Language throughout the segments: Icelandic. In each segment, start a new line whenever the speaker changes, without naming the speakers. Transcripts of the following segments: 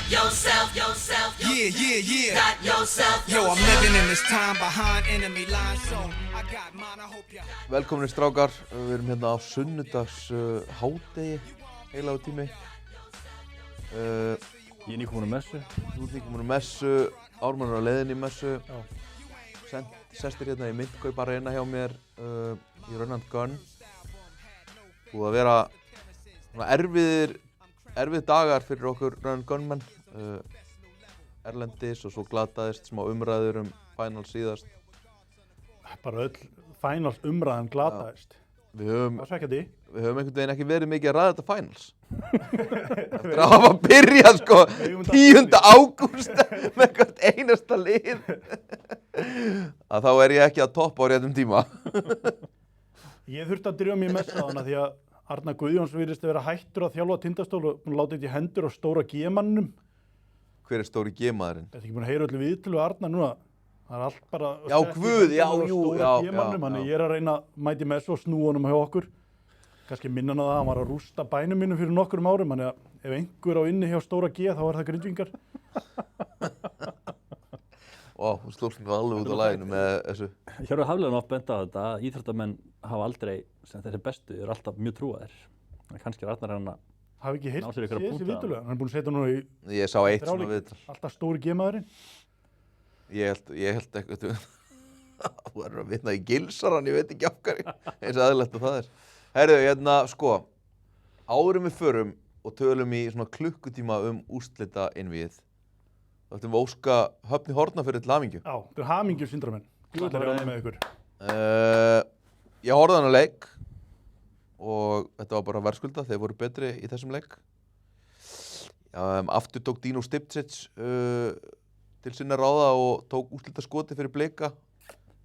Yeah. Got yourself. Yo, I'm living in this time behind enemy lines, so I got mine, I hope y'all.
Velkominir strákar, við erum hérna á sunnudags hádegi, heilagur tími.
Ég er nýkomin á messu.
Þú ert nýkomin á messu, Ármann er á leiðinni í messu.
Já.
Sestir hérna í Myndkaup Arena hjá mér í Run and Gun. Búið að vera svona erfið dagar fyrir okkur Run and Gun menn. Erlendis og svo glataðist smá umræður finals síðast.
Bara öll finals umræðan glataðist.
Við höfum einhvern veginn ekki verið mikið að ræða þetta finals. Eftir að hafa byrjað sko 10. ágúst með hvert einasta lið. Að þá er ég ekki að toppa á réttum tíma.
Ég þurfti að drífa mig í messa þarna því að Arnar Guðjóns virðist að vera hættur að þjálfa Tindastól og búinn að láta þetta í hendur á stóra G-manninum.
Hver er stóri G-maðurinn?
Þetta er ekki búinn að heyra öllu viðtölu við Arnar núna. Það er allt bara
Já, guð, já, jú, já.
Þannig ég er að reyna að mæti með svo snúa honum hjá okkur. Kannski minna hann að það, hann var að rústa bænum mínum fyrir nokkrum árum, þannig að ef einhver á inni hjá stóra G þá er það Grindvíkingar.
Hún slóst mér alveg út á laginu með þessu.
Hjörvar Hafliðan oft bent á þetta að íþróttamenn hafa aldrei, sem þessi bestu, eru alltaf mjög trúaðir. Kannski er Arnar hann að
hafi ekki heyrt þessi viðtölu, hann er búinn að setja núna í
Ég sá eitt svona viðtal.
Alltaf stóri G-maðurinn.
Ég held eitthvað þú verður að vinna í Gilsaran, ég veit ekki af hverju, eins aðeinslegt og það er. Heyrðu, hérna, sko, áðurum við förum og tölum í svona klukkutíma úrslita innvíið. Þá ættum við óska Höfni Hornafjörður til hamingju.
Já, þetta er hamingju syndramenn. Ég vil vera með ykkur.
Ég horfði á þennan leik og þetta var bara verðskuldað, þeir voru betri í þessum leik. Aftur tók Dino Stipčić til sinna ráða og tók úrslitaskoti fyrir Blika.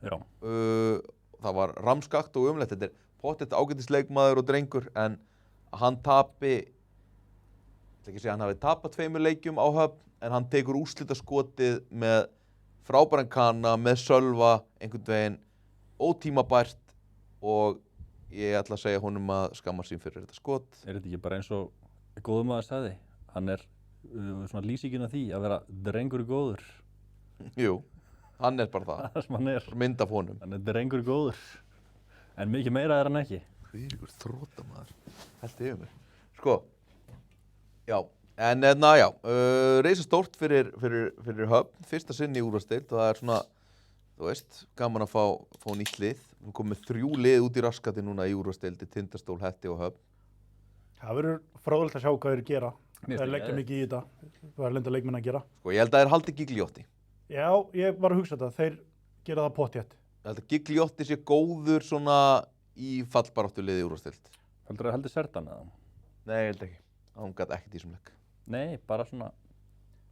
Já.
Það var ramskakt og umlegt. Þetta er pottet ágætisleikmaður og drengur, en hann tapi, ég ætla ekki að segja hann hafi tapað 2 leikjum á Höfn, en hann tekur úrslitaskotið með frábæran kana, með Sölva, einhvern veginn ótímabært, og ég ætla að segja honum að skammar sín fyrir þetta skot.
Er þetta ekki bara eins og góður maður sagði? Hann er svona lýsingin af því að vera drengur góður.
Jú, hann er bara það.
Það sem hann er.
Mynd af honum.
Hann er drengur góður. En mikið meira er hann ekki.
Hvílíkur þrotamaður. Hellti yfir mér. Sko, já, en já, risastórt fyrir Höfn, fyrsta sinn í úrvalsdeild, og það er svona, þú veist, gaman að fá nýtt lið. Við komum með 3 lið út í raskati núna í úrvalsdeildi, Tindastól, Hetti og Höfn.
Það verður fráðilegt að sjá hvað þeir gera. Það er leggja mikið í þetta. Það er lenda leikmenn að gera.
Sko, ég held að þeir haldi Gigliotti.
Já, ég var að hugsa þetta. Þeir gera það pottþétt.
Ég held að Gigliotti sé góður svona í fallbaráttu liði í úrvalsdeild.
Heldur Sertan eða?
Nei, ég held ekki. Hún gat ekkert í þessum leik.
Nei, bara svona,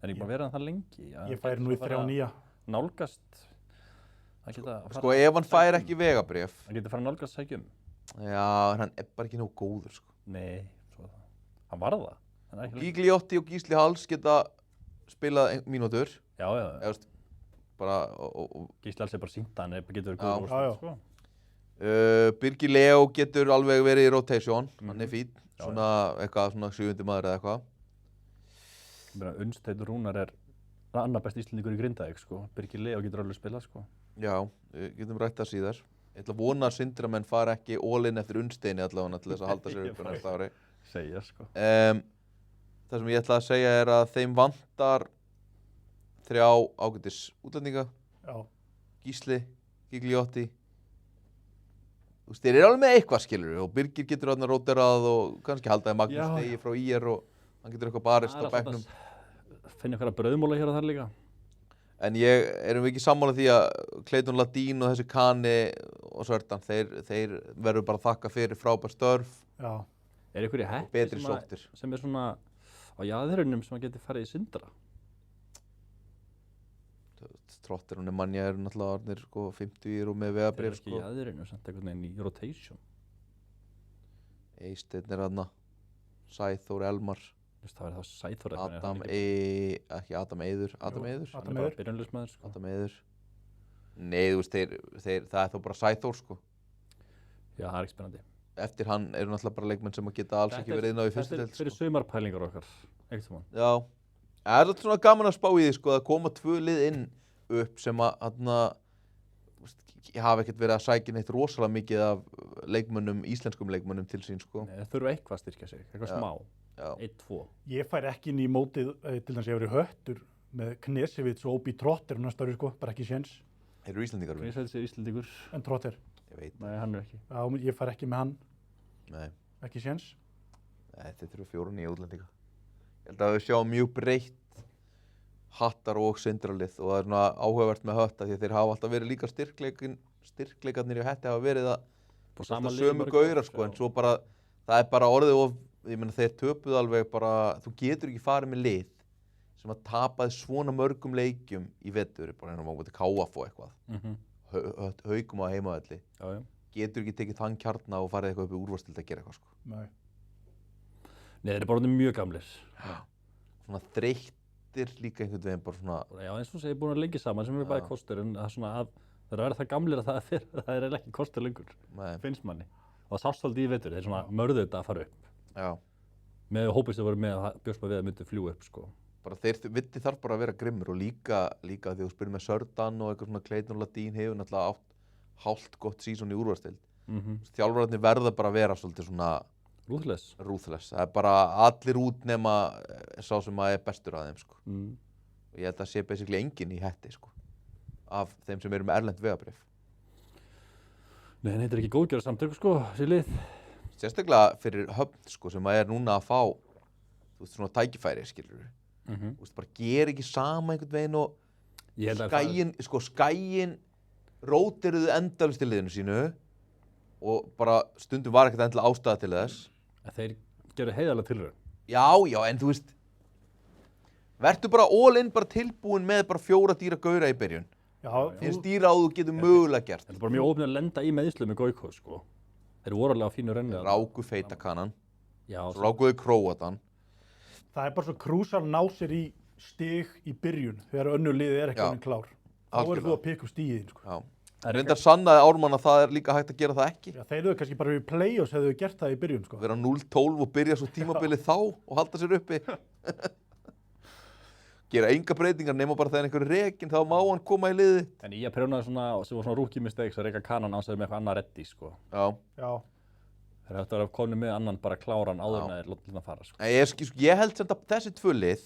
er ekki bara verið það lengi.
Ég færi nú í 3-9.
Nálgast.
Sko, ef hann fær ekki vegabréf.
Hann getur fara að nálgast sækjum.
Já, en hann er bara ekki nógu góður, sko.
Nei, svo það. Hann var það.
Gigliotti og Gísli Hals geta spilað mínútur.
Já.
Bara,
Gísli Hals er bara sýnt að hann getur verið góður.
Já.
Birgir Leó getur alveg verið í rotation. Hann er fínn. Svona eitthvað, svona 7. maður eða eitthvað.
Unnsteinn Rúnar er annar best Íslendingur í Grindavík, sko. Birgir Leó getur alveg spilað, sko.
Já, getum rætt það síðar. Ég ætla að vona að syndramenn fara ekki all-in eftir Unnsteini allavega til þess að halda sér upp á næsta ári.
Segja, sko.
Það sem ég ætla að segja er að þeim vantar 3 ágætis útlendinga.
Já.
Gísli, Gigliotti. Þú veist, þeir eru alveg með eitthvað, skilur, og Birgir getur þarna róterað og kannski haldaði Magnús Stegi frá IR og hann getur eitthvað barist á bekknum.
Finna eitthvað brauðmóla hér og þar líka.
En erum við ekki sammála því að Clayton Ladín og þessi Kani og Sertan, þeir verður bara að þakka fyrir frábær störf.
Já.
Er einhverju heppi sem er svona á jaðrinum sem að geti farið í syndra?
Trottir og Nemanja eru náttúrulega orðnir sko 50 og með vegabréf sko.
Þeir eru ekki í jaðrinu, samt einhvern veginn í rotation.
Eysteinn er þarna, Sæþór Elmar.
Það verður þá Sæþór
ekki Adam Eiður.
Hann er bara byrjunarliðsmaður, sko.
Adam Eiður. Nei, þú veist, það er þó bara Sæþór, sko.
Já, það er ekki spennandi.
Eftir hann eru náttúrulega bara leikmenn sem að geta alls ekki verið inn á í fyrstu deild.
Þetta er fyrir sumarpælingar okkar, ekkert saman.
Já, Það er alltaf svona gaman að spá í því sko að koma 2 lið inn upp sem að ég hafa ekkert verið að sækja neitt rosalega mikið af leikmönnum, íslenskum leikmönnum til sín sko.
Nei, það þurfa eitthvað að styrkja sig, eitthvað smá.
Já.
1-2.
Ég fær ekki inn í mótið, til þess að ég verið höttur með Knesevits og Obi Trotter næsta ári sko, bara ekki séns.
Eru Íslendingar?
Grísvelds er Íslendingur.
En Trotter,
Ég veit.
Nei, hann er ekki.
já, ég fær ekki með hann,
Nei.
ekki séns.
Nei, þetta eru 4 nýja útlendinga. Ég held að við sjáum mjög breytt Hattar og Sindralið og það er svona áhugavert með Hött því að þeir hafa alltaf verið líka styrkleikarnir í Hetti hafa verið að
Sama lið
sömu
mörg
gaurar
ár,
sko,
já.
en svo bara, það er bara orðið of, ég meina þeir töpuðu alveg bara, þú getur ekki farið með lið sem að tapaði svona mörgum leikjum í vetur, bara hérna á móti KF og eitthvað, Haukum á heimavelli,
Já, já.
getur ekki tekið þann kjarna og farið eitthvað upp í úrvarsdeild að gera eitthvað sko.
Nei.
Nei, þeir eru bara orðnir mjög gamlir.
Svona þreyttir líka einhvern veginn bara svona,
Já, eins og segir búin að lengi saman sem eru bæði kostur en það er svona að þeir eru að vera það gamlir að það er eiginlega ekki kostur lengur,
nei,
finnst manni. Og það sást svolítið í vetur, þeir svona mörðu þetta að fara upp.
já,
Með hópið sem voru með að bjóst maður við að myndi fljúga upp, sko.
bara viti þarf bara að vera grimmur og líka því þú spyrir með Sördan og eitthvað svona Clayton og Ladín hefur náttúrulega átt hálft gott sísón í úrvarsdeild. Þjálfararnir verða bara að vera svolítið svona
Ruthless.
ruthless. Það er bara allir út nema sá sem að er bestur að þeim sko. Og ég held að sé basically enginn í Hetti sko. Af þeim sem eru með erlent vegabréf.
Nei, þetta er ekki góðgerðar samtök, sko, þessi lið.
Sérstaklega fyrir Höfn sko sem að er núna að fá þú veist svona tækifæri skilur við. Þú veist bara gera ekki sama einhvern veginn og
Ég held að
Skaginn rótiruðu endalaust í liðinu sínu og bara stundum var ekkert endilega ástæða til þess.
þeir gerðu heiðarlega tilraun.
Já, en þú veist vertu bara all in bara tilbúin með bara 4 dýra gaura í byrjun.
Já,
Finnst dýra á þú getur mögulega gert.
Þetta er bara mjög ófnir að lenda í meðslu með Goiko, sko. Þeir eru vorulega á fínu renni.
Ráku feitakannan,
Já,
svo rákuðu Króatan.
það er bara svo krúsal ná sér í stig í byrjun þegar önnur liði er ekki
Já.
önnur klár. Þá
Algjörlega.
verður þú að pikka upp stíðin sko.
Já. Reyndar sannaði Ármann að það er líka hægt að gera það ekki.
Já, þeir eru kannski bara við play-offs hefðu gert það í byrjun sko.
Vera 0-12 og byrja svo tímabilið þá og halda sér uppi. Gera enga breytingar nema bara þegar einhver er rekinn þá má hann koma í liði.
En í að prjónaði svona, sem var svona rookie mistakes að reyka Kanan ánstæði með eitthvað annað reddi, sko.
Já.
Já,
Þeir hættu að vera komnir með annan bara kláran áður en þeir láta hann fara, sko.
En ég held sem þessi 2 lið,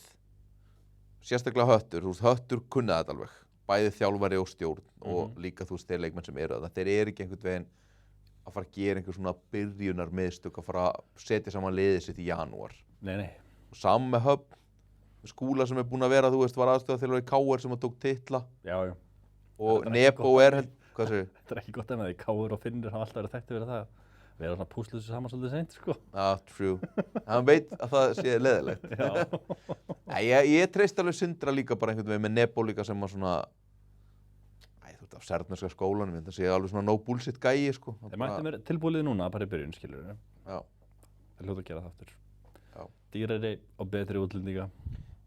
sérstaklega Höttur, þú veist, Höttur kunna þetta alveg. Bæði þjálfari og stjórn og líka þú veist þeir leikmenn sem eru það. Þeir eru ekki einhvern veginn að fara að gera einhver svona byrjunar miðstök að fara að setja saman liðið sitt í janúar.
Nei.
Og saman með Höfn, Skúla sem er búinn að vera, þú veist, var aðstöðarþjálfari í KR sem að tók titla
Já.
og
Þetta er ekki
Nebo
gott.
er, hvað segir?
Þetta er ekki gott ef því Káur og Finnur hafa alltaf verið þekkti verið það. Við erum svona púsluð þessu saman svolítið seint, sko.
True. Hann veit að það sé leðilegt.
Já.
Ég treyst alveg Sindra líka bara einhvern veginn með Nebo líka sem að svona, þú veist, af sernarska skólanum, þetta sé alveg svona no bullshit gæi, sko.
Þeir mættu mér tilbúið núna bara í byrjun, skilur við.
Já.
Þeir hljóta að gera það aftur.
Já.
Dýrari og betri útlendinga.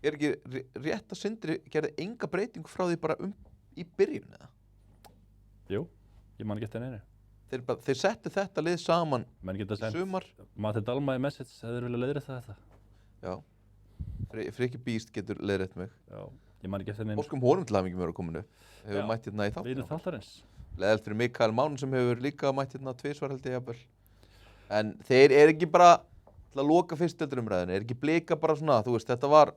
Er ekki rétt að Sindri gerði enga breytingu frá því bara í byrjun, eða?
Jú, ég man ekki eftir neinu.
Þeir settu þetta lið saman
Menn geta
í
sendt
sumar.
Mati Dalma í message eða þeir vilja leiðrétta þetta.
Já. Frikki Bíst getur leiðrétt mig.
Já, ég man ekki eftir neinu.
Óskum honum til hamingju með að kominu. Hefur
Já.
mætt hérna í þáttina.
Vinur þáttarins.
Leðalt fyrir Mikael Mán sem hefur líka mætt hérna 2 held ég jafnvel. En þeir eru ekki bara til að loka fyrstdeildarumræðinu. Er ekki Blika bara svona, þú veist, þetta var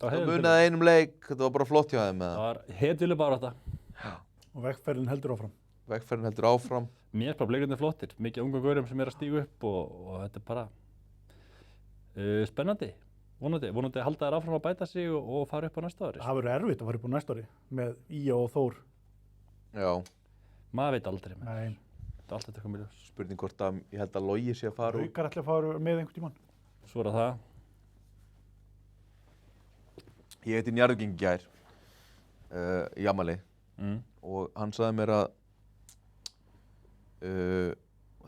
það munaði einum leik, þetta var bara flott hjá þeim með
Það
það.
var hetjuleg bara þetta.
og vegferðin heldur áfram.
Vegferðin heldur áfram.
Mér er bara bleikarnir flottir. Mikið ungu gaurum sem er að stígu upp og þetta er bara spennandi. Vonandi að halda þær áfram að bæta sig og fara upp á næsta ári.
Það verður erfitt að fara upp á næsta ári með Ía og Þór.
Já,
Maður veit aldrei.
Nei,
Þetta er alltaf eitthvað mjög ljós.
spurning hvort að ég held að Logi sé að fara út.
Haukar ætla að fara með einhvern tímann.
Svo er það.
Ég heiti Njarðvíking í gær, í Amali, og hann sagði mér að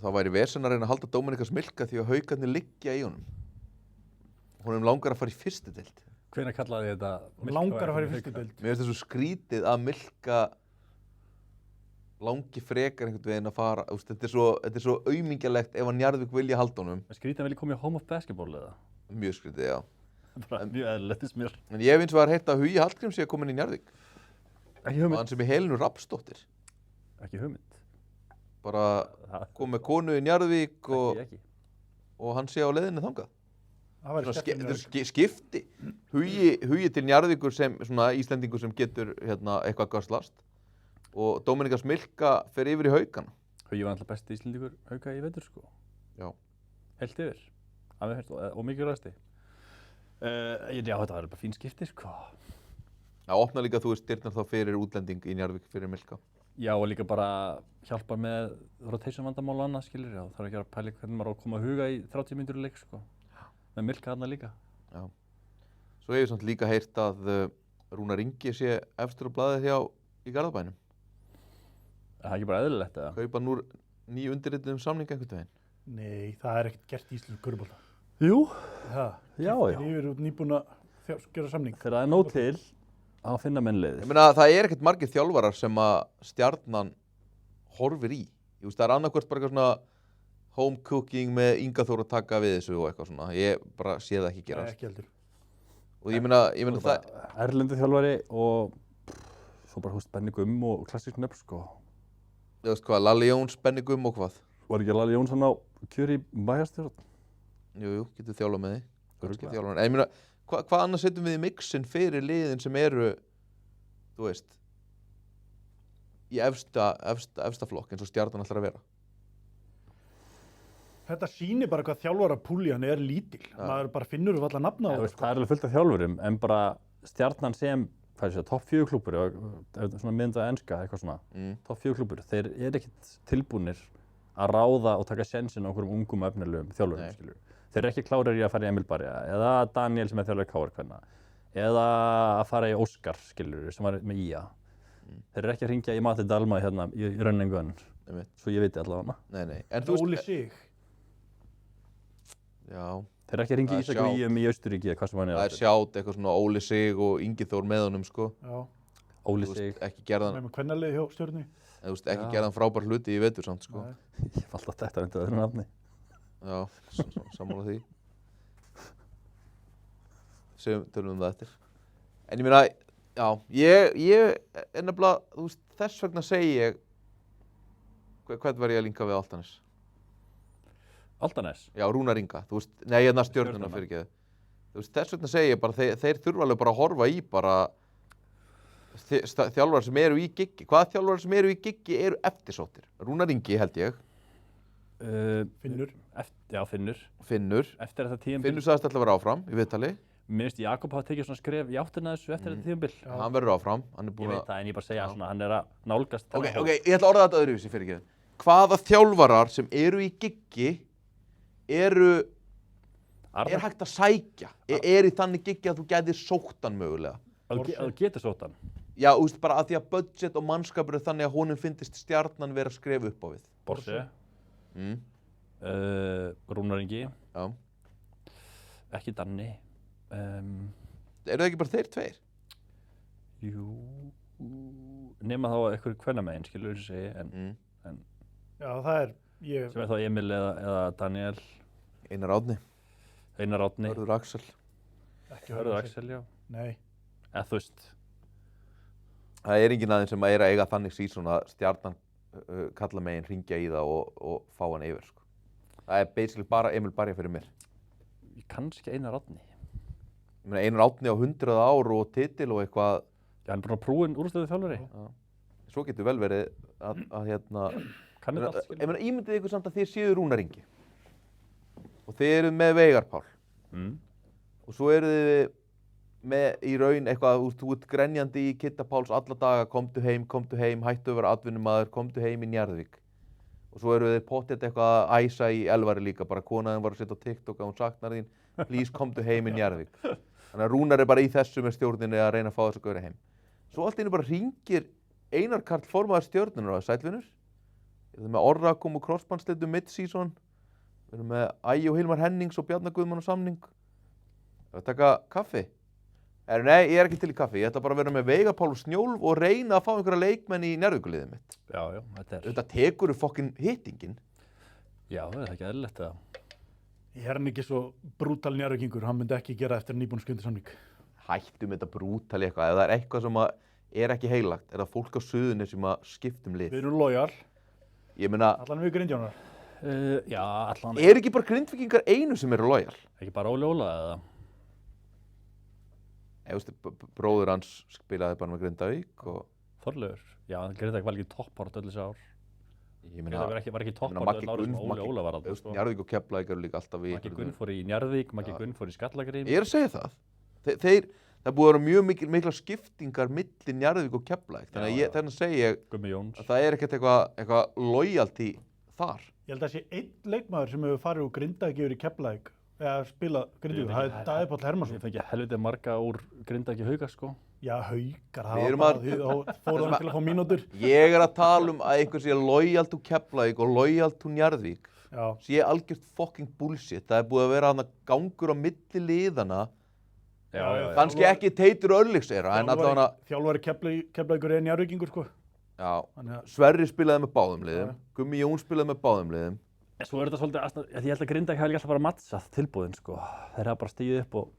það væri vesen að reyna að halda Dóminikas Milka því að Haukarnir liggja í honum. Honum langar að fara í fyrstu deild.
Hvenær kallaði þið þetta?
Langar að fara í fyrstu deild.
Mér finnst það svo skrítið að Milka langi frekar einhvern veginn að fara. Þetta er svo aumingjalegt ef að Njarðvík vilja halda honum.
Skrítið að vilja koma í Home of Basketball eða?
Mjög skrítið, já.
Bara mjög eðlilegt finnst mér.
En ég hef eins og heyrt að Hugi Hallgríms sé komin í Njarðvík.
Ekki
Og
hugmynd.
hann sem er Helenu Rafnsdóttir.
Ekki hugmynd.
Bara
Það
kom með konu í Njarðvík
ekki.
og hann sé á leiðinni þangað.
Það væri
Þetta
skemmtilega.
er skipti. Hugi til Njarðvíkur sem svona Íslendingur sem getur eitthvað göslast. Og Dominíkas Milka fer yfir í Haukana.
Hugi var alltaf besti Íslendingur Hauka í vetur sko.
Já.
Heilt yfir. Alveg heilt og mikið ræsti. Já, þetta var bara fín skipti sko.
Það opna líka, þú veist, dyrnar þá fyrir útlending í Njarðvík fyrir Milka.
Já, og líka bara hjálpa með rotation vandamál og annað, skilur, já. Þarf ekki að pæla hvernig maður á að koma að huga í 30 mínútur í leik, sko. Með Milka þarna líka.
Já. Svo hef ég samt líka heyrt að Rúnar Ingi sé efstur á blaðið hjá í Garðabænum.
Er það ekki bara eðlilegt, eða?
Kaupa nú ný undirrituðum samning einhvern veginn.
Nei, það er ekkert gert í íslensku körfubolta.
Jú.
Það.
Já, já.
Þeir eru nýbúin að gera samning.
Þegar það er nóg til að finna mennleiðis.
Ég meina, það er ekkert margir þjálfarar sem að Stjarnan horfir í. Ég veist, það er annarkvort bara eitthvað svona home cooking með Inga Þór að taka við þessu og eitthvað svona. Ég bara sé það ekki gerast.
Ekki heldur.
Og ég meina það...
Erlendu þjálfari og svo bara húst Benny Gumm og klassísk nöfn, sko.
Þú veist hvað, Lalli Jóns, Benny Gumm og hvað?
Var ekki Lalli Jónsson á kjöri bæjarstjórn?
Jú, getur þjálfað með þig.
Örugglega.
En ég meina, hvað annars setjum við í mixin fyrir liðin sem eru, þú veist, í efsta flokk eins og Stjarnan ætlar að vera?
Þetta sýnir bara hvað þjálfara púljan er lítil. Maður bara finnur alla nafna á
Það er alveg fullt af þjálfurum, en bara Stjarnan sem, hvað er það, topp 4 klúbbur, svona miðnda enska, eitthvað svona, topp 4 klúbbur, þeir eru ekkert tilbúnir að ráða og taka sjensin á einhverjum ungum efnilegum þjálfurum, skilur. Þeir eru ekki klárir í að fara í Emil Barja, eða Daniel sem er þjálfari KR-kvenna, eða að fara í Óskar, skilur, sem var með IA. Þeir eru ekki að hringja í Mati Dalma hérna í Rönningun, svo ég veit allavega.
Nei. En þú
Óli Sig.
Já.
Þeir eru ekki að hringja í Ísak og IM í Austuríki eða hvað sem hann er.
Það er sjátt eitthvað svona Óli Sig og Ingi Þór með honum, sko.
Já.
Óli Sig.
Ekki gerðan,
Með kvennalið hjá Stjörnu.
ekki gerðan frábær hluti í vetur samt, sko.
Ég var alltaf þetta undir öðru nafni.
Já, sammála því. Tölum það eftir. En ég meina, já, ég er nefnilega, þú veist, þess vegna segi ég, hvern var ég að linka við Altanes?
Altanes?
Já, Rúnar Inga, þú veist, nei, hérna Stjörnuna fyrirgeðu. Þú veist, þess vegna segi ég bara, þeir þurfa alveg bara að horfa í bara þjálfarar sem eru í giggi. Hvaða þjálfarar sem eru í giggi eru eftirsóttir? Rúnar Ingi, held ég.
Finnur.
Finnur. Eftir þetta tímabil.
Finnur sagðist alltaf að vera áfram í viðtali.
Mér finnst Jakob hafa tekið svona skref í áttina þessu eftir þetta tímabil.
Hann verður áfram.
Ég veit það, en ég bara segja svona, hann er að nálgast þennan
Ok, ég ætla að orða þetta öðruvísi fyrirgeðu. Hvaða þjálfarar sem eru í giggi er hægt að sækja? Er í þannig giggi að þú gætir sótt hann mögulega?
Að þú getur sótt hann?
Já, þú veist, bara að því að budget og mannskapur er þannig að honum finnist Stjarnan vera að skrefa upp á við.
Borse. Rúnar Ingi.
Já.
Ekki Danni.
Eru það ekki bara þeir tveir?
Jú, nema þá einhverju kvennamegin, skilur þú segi, en
Já, það er,
sem er þá Emil eða Daniel.
Einar Árni.
Einar Árni.
Hörður Axel.
Hörður Axel, já.
Nei.
Eða þú veist.
Það er enginn aðeins sem að eiga þannig sísón að Stjarnan kalla megin, hringja í það og fá hann yfir, sko. Það er basically bara Emil Barja fyrir mér.
Kannski Einar Árni.
Ég meina, Einar Árni á 100 ár og titil og eitthvað.
Já, hann er bara prúinn úrstöðu þjálfari.
Svo getur vel verið að hérna...
Kann þetta allt, skilur.
Ég meina, ímyndið ykkur samt að þið séu Rúnar Ingi. Og þið eru með Veigar Pál. Og svo eru þið með í raun eitthvað, þú ert grenjandi í Kitta Páls alla daga, komdu heim, hættu að vera atvinnumaður, komdu heim í Njarðvík. Og svo eru þið pottet eitthvað að æsa í Elvari líka, bara konaðin var að setja á TikTok að hún saknar þín, please komdu heim í Njarðvík. Þannig að Rúnar er bara í þessu með stjórninni að reyna að fá þess að gauðra heim. Svo allt í einu bara hringir Einar Karl formaður stjórnunar á sælvinur. Við erum með Orrakum og crossbandslitum mid-season. Við erum með Ægi og Hilmar Hennings og Bjarnar Guðmann á samning. Það er að taka kaffi. Nei, ég er ekki til í kaffi. Ég ætla bara að vera með Veigar Pál og Snjólf og reyna að fá einhverja leikmenn í Njarðvíkurliðið mitt.
Já, þetta er...
Þetta tekur fokkin hittingin.
Já, það er ekki eðlilegt það.
Ég er hann ekki svo brútal njárvíkingur, hann myndi ekki gera eftir nýbúin skundisamning.
Hættum þetta brútali eitthvað, ef það er eitthvað sem er ekki heilagt, er það fólk á Suðurnes sem skiptum lið.
Við erum lojal,
Ég meina,
allan við Grindjánar.
Já, allan.
er ekki bara Grindvíkingar einu sem eru lojal?
Ekki bara Óli Óla eða?
Ég veist, bróður hans spilaði bara með Grindavík og
Þorleifur. Já, Grindavík var ekki toppárt öll þessi ár.
ég meina,
Grindavík var ekki
ég meina,
toppárt öll ár sem Óli Óla var
Maggi
að.
Njarðvík og Keflavík eru líka alltaf í
Maggi Gunn fór í Njarðvík, Maggi Gunn fór í Skallagrím.
Ég er að segja það. Það er búið að vera mjög mikla skiptingar milli Njarðvík og Keflavík, þannig að segi ég
Gummi Jóns.
að það er ekkert eitthvað loyalty þar.
Ég held að það sé einn leikmaður sem hefur farið úr Grindavík yfir í Keflavík, eða spilað Grindavík, það er Daði Páll Hermannsson.
Ég fengi helviti marga úr Grindavík í Hauka, sko.
Já, Haukar,
Við erum
það var bara, þá fór hann til að fá mínútur.
Ég er að tala um að einhver sé loyal to Keflavík og loyal to Njarðvík.
Já,
Sé algjört fucking bullshit. Það er búið að vera þarna gangur á milli liðana.
já.
Kannski ekki Teitur Örlygseyra, en allavega
Þjálfari Keflavíkur er njárvíkingur, sko.
já,
Þannig að-
Sverrir spilaði með báðum liðum,
Já.
Gummi Jón spilaði með báðum liðum.
Svo er þetta svolítið, ég held að Grindavík hafi líka alltaf bara mattsað tilbúðin, sko. Þeir hafa bara stíðið upp og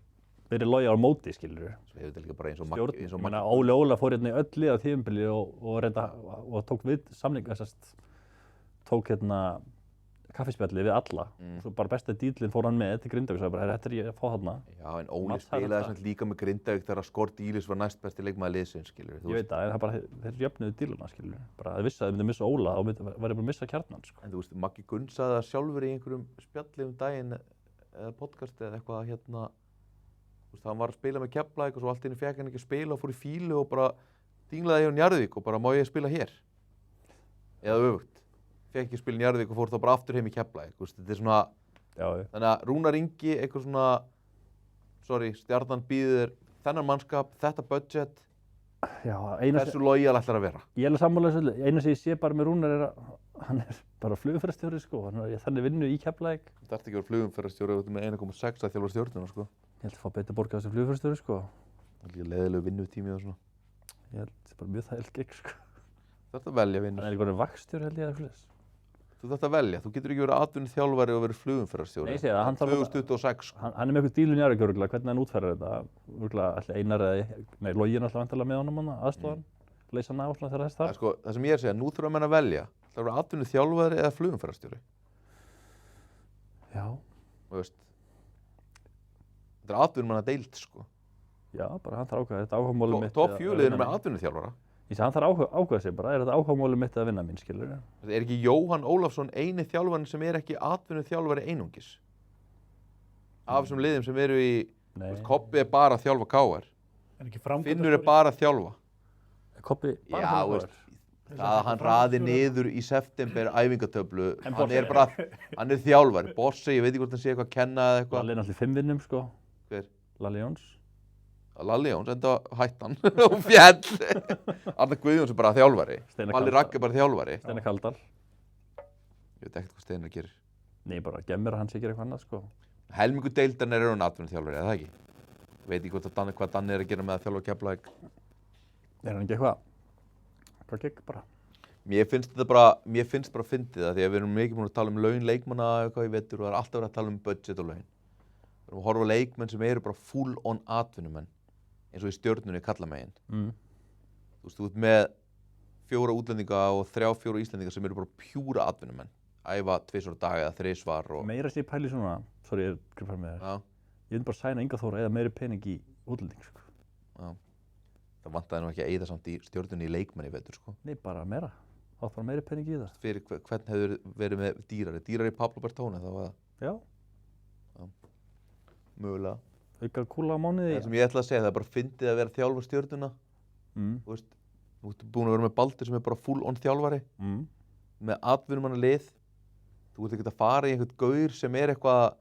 verið lojal á móti, skilur.
Svo hefur þetta líka bara eins og
Stjórn,
Maggi.
ég meina, Óli Óla fór hérna í öll lið á tímabili og reynda, og tók við samning, tók hérna kaffispjalli við alla. Svo bara besta dílinn fór hann með til Grindavík og sagði bara, þetta er ég að fá þarna.
Já, en Óli
Mats Haraldsson.
spilaði samt líka með Grindavík þegar Skor Dílis var næst besti leikmaður liðsins, skilur.
Ég veit það, en það bara, þeir jöfnuðu díluna, skilur. Bara að vissi að þeir myndi missa Óla og væri bara að missa kjarnan, sko.
En þú veist, Maggi Gunn sagði það sjálfur í einhverjum spjalli daginn eða podcast eða eitthvað hérna, þú veist, hann var að spila með Keflavík og svo allt í einu fekk hann ekki að spila og fór í fílu og bara dinglaði hjá Njarðvík og bara má ég spila hér? Eða öfugt. Fekk ekki að spila í Njarðvík og fór þá bara aftur heim í Keflavík, þú veist, þetta er svona,
Já,
þannig að Rúnar Ingi, eitthvað svona, Stjarnan býður þennan mannskap, þetta budget,
já, eina
hversu lojal ætlar að vera?
ég er alveg sammála þessu, eina sem ég sé bara með Rúnar er að hann er bara flugumferðarstjóri, sko. Þannig vinnu í Keflavík.
Þú þarft ekki að vera flugumferðarstjóri út með 1,6 að þjálfa stjórnuna, sko.
Ég held að fá betur borgað sem flugumferðarstjóri, sko.
Það er líka leiðilegu vinnutími og svona.
Ég held það er bara mjög þægileg gig, sko.
Þú þarft að velja vinnu.
Hann er einhvern vakstjóri, held ég, eða svoleiðis.
Þú þarft að velja. Þú getur ekki verið atvinnuþjálfari og verið flugumferðarstjóri.
Nei, ég segi það, hann þarf að-
2026.
Hann er með eitthvað dílu Njarðvík, örugglega, hvernig hann útfærir þetta. Örugglega ætli Einar eða, nei, Logi er alltaf vantarlega með honum hana, aðstofan. Leysa hann af þegar þess
Það er
þar.
sko, það sem ég er að segja, nú þurfa menn að velja. Það er að vera atvinnuþjálfari eða flugumferðarstjóri.
Já,
Þú veist. Þetta er atvinnumanna deild, sko.
já, bara hann þarf ákveða, þetta áhugamálið mitt.
Topp
að- að
fjöliðin
vinna
með
mín.
atvinnuþjálfara.
Ég segi, hann þarf ákveða sig bara, er þetta áhugamálið mitt að vinna mín, skilur.
Þetta er ekki Jóhann Ólafsson eini þjálfarinn sem er ekki atvinnuþjálfari einungis. Af þessum liðum sem eru í,
Nei,
þú veist, Kobbi er bara að þjálfa KR.
en ekki framkvæmdastjóri.
Finnur er bara að þjálfa.
Kobbi, bara
Já,
fyrir
þú
hvað
veist, það að hann raði niður í september æfingatöflu, hann er bara, hann er þjálfari. Bossi, ég veit ekki hvort hann sé eitthvað að kenna eða eitthvað.
Lalli er náttúrulega í 5 vinnum, sko.
Hver?
Lalli Jóns.
Lalli Jóns, enda hætt hann og fjall. Arnar Guðjóns er bara þjálfari.
Steinar
Palli
Kaldal.
Ragg er bara þjálfari.
Steinar Kaldal.
Ég veit ekkert hvað Steinar gerir.
Nei, bara gemmir að hann sé ekki eitthvað annað, sko.
Helmingu deildarnir eru hann atvinnuþjálfari, eða ekki? Veit ekki hvað Danni er að gera með að þjálfa Keflavík.
Er hann ekki eitthvað? Hvað gekk bara?
Mér finnst bara fyndið það, því að við erum mikið búin að tala um laun leikmanna eitthvað í vetur og það er alltaf verið að tala um budget og laun. Við erum að horfa á leikmenn sem eru bara full on atvinnumenn, eins og í Stjörnunni kallamegin. Þú veist, þú ert með 4 útlendinga og 3-4 Íslendinga sem eru bara pjúra atvinnumenn. Æfa 2 daga eða 3 og...
Meira sé ég pæli svona, sorry, ég er gripar með þér.
Já,
Ég vil bara sæna Inga Þóra eða meiri pening í útlending, sko.
já. Það vantaði nú ekki að eyða samt í Stjörnunni í leikmenn í vetur, sko.
Nei, bara meira. Átt bara meiri pening í það.
Fyrir hvern hefur verið með dýrari? Dýrari Pablo Bertone, þá var það
Já,
mögulega.
auka kúla á mánuði.
Það sem ég ætla að segja, það er bara fyndið að vera að þjálfa Stjörnuna. Þú veist, þú ert búin að vera með Baldur sem er bara full on þjálfari, með atvinnumanna lið. Þú ert ekkert að fara í einhvern gaur sem er eitthvað,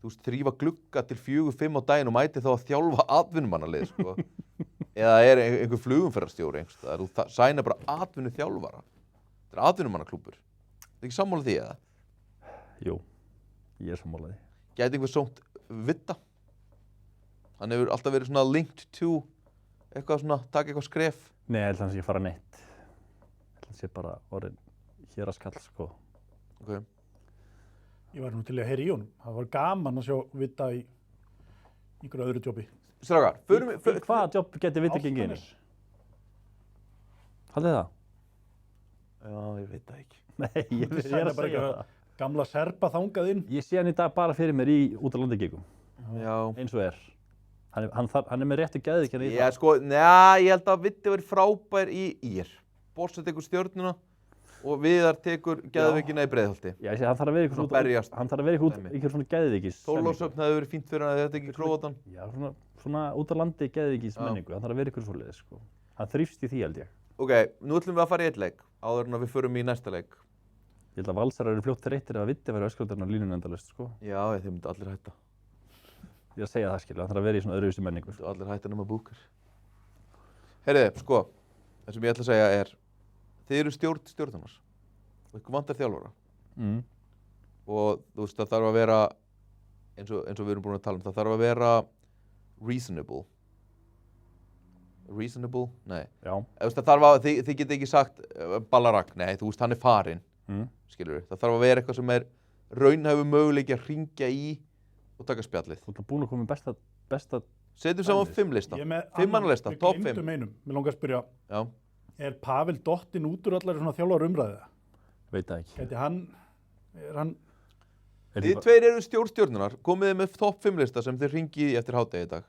þú veist, þrífa glugga til 4-5 á daginn og mæti þá að þjálfa atvinnumanna lið, sko. Eða er einhver flugumferðarstjóri einhvers staðar, þú sæna bara atvinnuþjálfara. Þetta er atvinnumannaklúbbur. Það er ekki sammála því, eða?
Jú, ég er sammálaði.
Gæti einhver sómt Vitta? Hann hefur alltaf verið svona linked to eitthvað svona, taka eitthvað skref.
Nei, ég held að hann sé ekki fara neitt. Ég held að hann sé bara orðin héraskall, sko.
Okay.
Ég var nú til að heyra í honum. Það var gaman að sjá Vita í einhverju öðru jobbi.
Strákar,
Hvaða jobb geti Vita gengið inn í? Haldið það?
Já, ég veit það ekki.
Nei, ég er að
bara
segja
eitthvað
það.
Gamla serpa þangað inn.
Ég sé hann í dag bara fyrir mér í út á landegíkum,
Já.
eins og er. Hann er með réttu geðveikina í
Já,
það.
sko, ég held að Vitti verið frábær í IR. Borsa tekur Stjörnuna og Viðar tekur geðveikina í Breiðholti.
Já, ég sé, hann þarf að vera
Svona berjast.
hann þarf að vera einhver svona geðveikis.
Þorlákshöfn hefði verið fínt fyrir hann að þetta ekki Króatan.
Já, svona út á landi geðveikis menningu. Hann þarf að vera einhver svoleiðis, sko. Hann þrífst í því, held ég.
Ok, nú ætlum við að fara í eitt leik, áður en að við förum í næsta leik.
Ég held að Valsarar eru fljótt þreyttir að Vitti væri öskrandurinn á línunni endalaust, sko.
Já, þeir myndu allir hætta.
Ég er að segja það, skilja, hann þarf að vera í svona öðruvísi menningu.
Myndu allir hætta nema Búkar. Heyrðu, sko, það sem ég ætla að segja er, þið eru stjórnarnar og ykkur vantar þjálfara. Og þú veist, það þarf að vera, eins og við erum búin að tala um, það þarf að vera reasonable. Reasonable? Nei.
Já.
Það þarf að, þið geta ekki sagt Ballarak, nei, þú veist, hann er farinn, skilur við. Það þarf að vera eitthvað sem er raunhæfur möguleiki að hringja í og taka spjallið.
Þú ert búin að koma með besta... Setjum
saman 5 lista, 5 mannalista, top 5.
Við glemdum einum, mér langar að spyrja.
Já.
Er Pavel dottinn út úr allar svona þjálfar umræðið?
Veit það ekki.
Gæti hann, er hann...
Þið tveir eru stjórnarnar, komið þið með top 5 lista sem þið hringið í eftir hádegi í dag.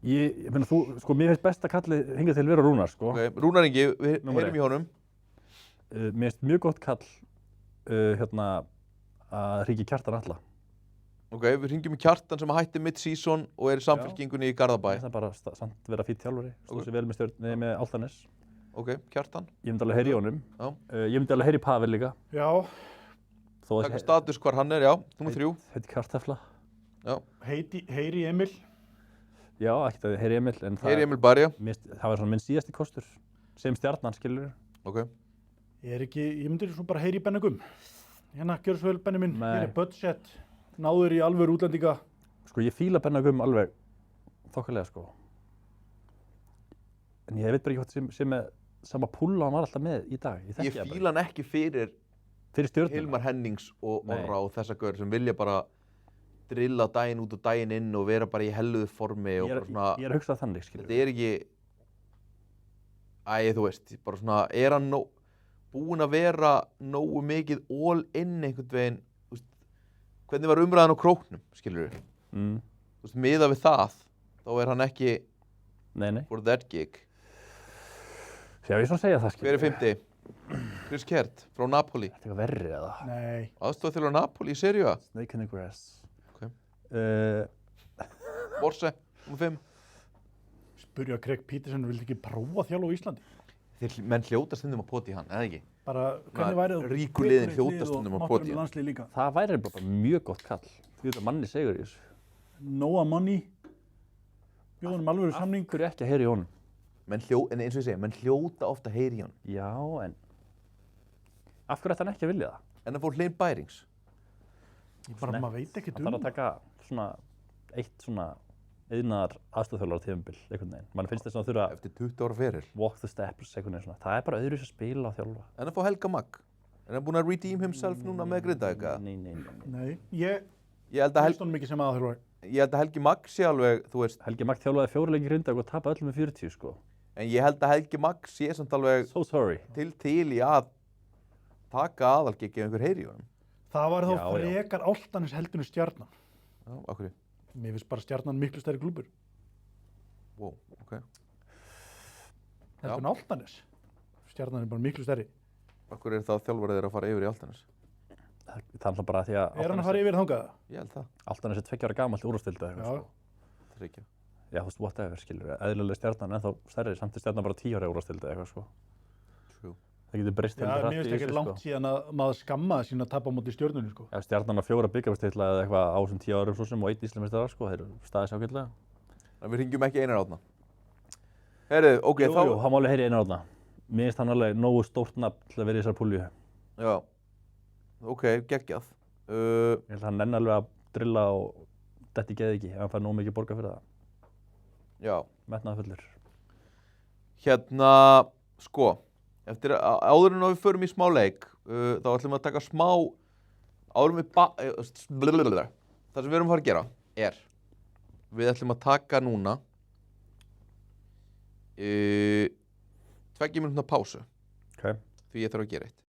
Ég meina þú, sko, mér finnst best að kallið hingað til vera Rúnar, sko.
Ok, Rúnar Ingi, við heyrum í honum.
Mér finnst mjög gott kall, að hringja Kjartan Atla.
Ok, við hringjum í Kjartan sem hætti mid-season og er í samfélkingunni í Garðabæ.
Það er bara samt vera fýtt þjálfari, stóð sér vel með Álftanes.
Ok, Kjartan.
Ég myndi alveg heyri í honum.
Já.
Ég myndi alveg heyri í Pavel líka.
Já.
Takk status hvar hann er, já, nummer 3.
Heiti Kartafla.
Já.
Heyri Emil.
Já, ekkert að heyri Emil, en
Heyri Emil Barja.
Það var svona minn síðasti kostur, sem stjarnan, skilur.
Ok.
Ég myndi svo bara heyri í Benni Gum. Hérna, gjör svo vel Benni minn,
Nei.
hér er budget, náður í alvöru útlendinga.
Sko, ég fíla Benna Gum alveg þokkalega, sko. En ég veit bara ekki hvort sem með sama púlla hann var alltaf með í dag.
Ég fíla hann ekki fyrir
stjörnuna.
Hilmar Hennings og Orra og þessa gaur sem vilja bara drilla daginn út og daginn inn og vera bara í helluðu formi og bara svona...
Ég er að hugsa þannig, skilur.
Þetta er ekki... Þú veist, bara svona, er hann búinn að vera nógu mikið all in einhvern veginn, þú veist, hvernig var umræðan á Króknum, skilur við? Þú veist, miðað við það, þá er hann ekki for that gig.
Já, ég er svona að segja það, skilur.
Hver er 50? Chris Kjert, frá Napoli.
Þetta er eitthvað verri, eða?
Nei.
Aðstofþjálfari Napoli í Serie A.
Snake in the grass.
Ok. Borse, nummer 5.
Spurja Craig Peterson, vildi ekki prófa þjálfa á Íslandi?
Menn hljóta stundum að poti í hann, eða ekki?
Bara, hvernig væri þú?
Ríku liðin hljóta stundum að poti í hann.
Það væri bara mjög gott kall. Því þetta manni segur í þessu.
Nóa money. Bjóðunum alvöru samning.
Af hverju ekki að heyra í honum?
En eins og ég segi, menn hljóta ofta að heyra í hann.
Já, en... Af hverju ætti hann ekki að vilja það?
En að fór Hlein Bærings.
Bara, maður veit ekki
Það þarf að taka svona, eitt svona iðnaðar aðstofþjálfara tímabil, einhvern veginn. Mann finnst þess að þurfa...
Eftir 20 ára feril.
Walk the steps, einhvern veginn svona. Það er bara öðruvísi að spila og þjálfa.
En að fá Helga Magg. Er hann búinn að redeem himself núna með Grindavík?
Nei, ég
held
honum ekki sem aðþjálfari.
Ég held að Helgi Magg sé alveg, þú veist...
Helgi Magg þjálfaði 4 leiki í Grindavík og tapaði öllum með 40, sko.
En ég held að Helgi Magg sé samt alveg...
So sorry.
Til í að taka aðalgigg ef einhver heyri í honum.
Það var þá frekar Álftanes heldurinn Stjarnan.
Já, af hverju?
Mér finnst bara Stjarnan miklu stærri klúbbur.
Wow, ok.
Heldurinn Álftanes. Stjarnan er bara miklu stærri.
Af hverju er það þjálfarið þeirra að fara yfir í Álftanes?
Það er bara því að...
Er hann að fara yfir þangað?
Ég held það.
Álftanes er 2 ára gamalt úrvalsdeildi eða eitthvað,
sko.
3.
Já, þú veist, whatever, skilur. Eðlileg Stjarnan ennþá stærri, samt er Stjarnan bara 10 ára úrvalsdeildi eða eitthvað, sko.
True.
Það getur breyst
Já, mér finnst ekki langt síðan að maður skammaði sín að tapa á móti Stjörnunni, sko.
Já, Stjarnan á 4 bikarmeistaratitla eða eitthvað á þessum 10 árum svo sem og 1 Íslandsmeistara, sko, þeir eru staðis ágætlega.
En við hringjum ekki Einar Árna. Heyrðu, ok,
jú, þá... Jú, hann má alveg heyri Einar Árna. Mér finnst hann alveg nógu stórt nafn til að vera í þessar púlju.
Já, ok, geggjað.
Ég held að hann nenni alveg að drilla og detti geði ekki ef hann fær nógu mikið borga fyrir það.
Já.
Metnaðarfullur.
Hérna, sko, áður en við förum í smá leik, þá ætlum við að taka smá árum við það sem við erum að fara að gera er við ætlum að taka núna 2 mínútna pásu
Ok.
því ég þarf að gera eitt.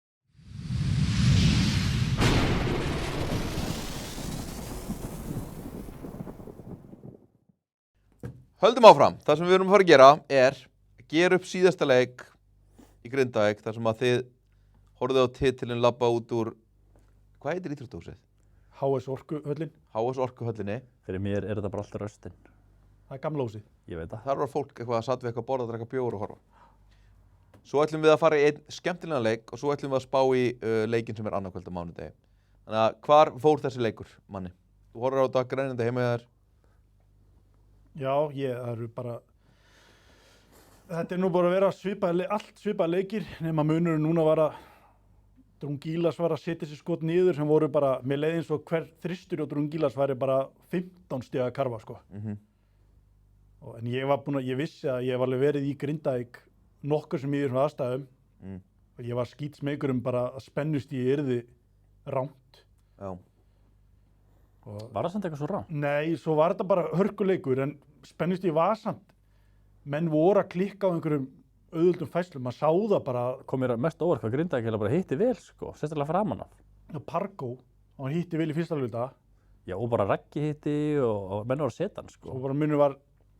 Höldum áfram. Það sem við erum að fara að gera er að gera upp síðasta leik í Grindavík þar sem að þið horfðu á titilinn labba út úr, hvað heitir íþróttahúsið?
HS Orkuhöllin,
HS Orkuhöllinni.
Fyrir mér er þetta bara alltaf röstin.
það er gamla húsið.
Ég veit það.
Þar var fólk eitthvað að satt við eitthvað að borða, drekka bjór og horfa. Svo ætlum við að fara í einn skemmtilegan leik og svo ætlum við að spá í leikinn sem er annarkvöld á mánudegi. Þannig að hvar fór þessi leikur, manni? Þú horfir á þetta greinandi heima hjá þér.
Já, það eru bara, þetta er nú bara að vera allt svipað leikir, nema munurinn núna var að Drungilas var að setja sér skot niður sem voru bara, með leið eins og hver þristur á Drungilas væri bara 15 stiga að karfa, sko. En ég vissi að ég var alveg verið í Grindavík nokkur sem í þessum aðstæðum og ég var skítsmeykur bara að spennust í yrði rámt.
Já.
Var það samt eitthvað svo rámt?
Nei, svo var þetta bara hörkuleikur en spennust í var samt. Menn voru að klikka á einhverjum auðvöldum fæslum, maður sá það bara.
Kom mér mest óvart hvað Grindavík bara hitti vel, sko, sérstaklega framan af.
Pargo, hann hitti vel í fyrsta hluta.
Já, og bara Raggi hitti og menn voru að setja hann, sko.
Svo bara munur var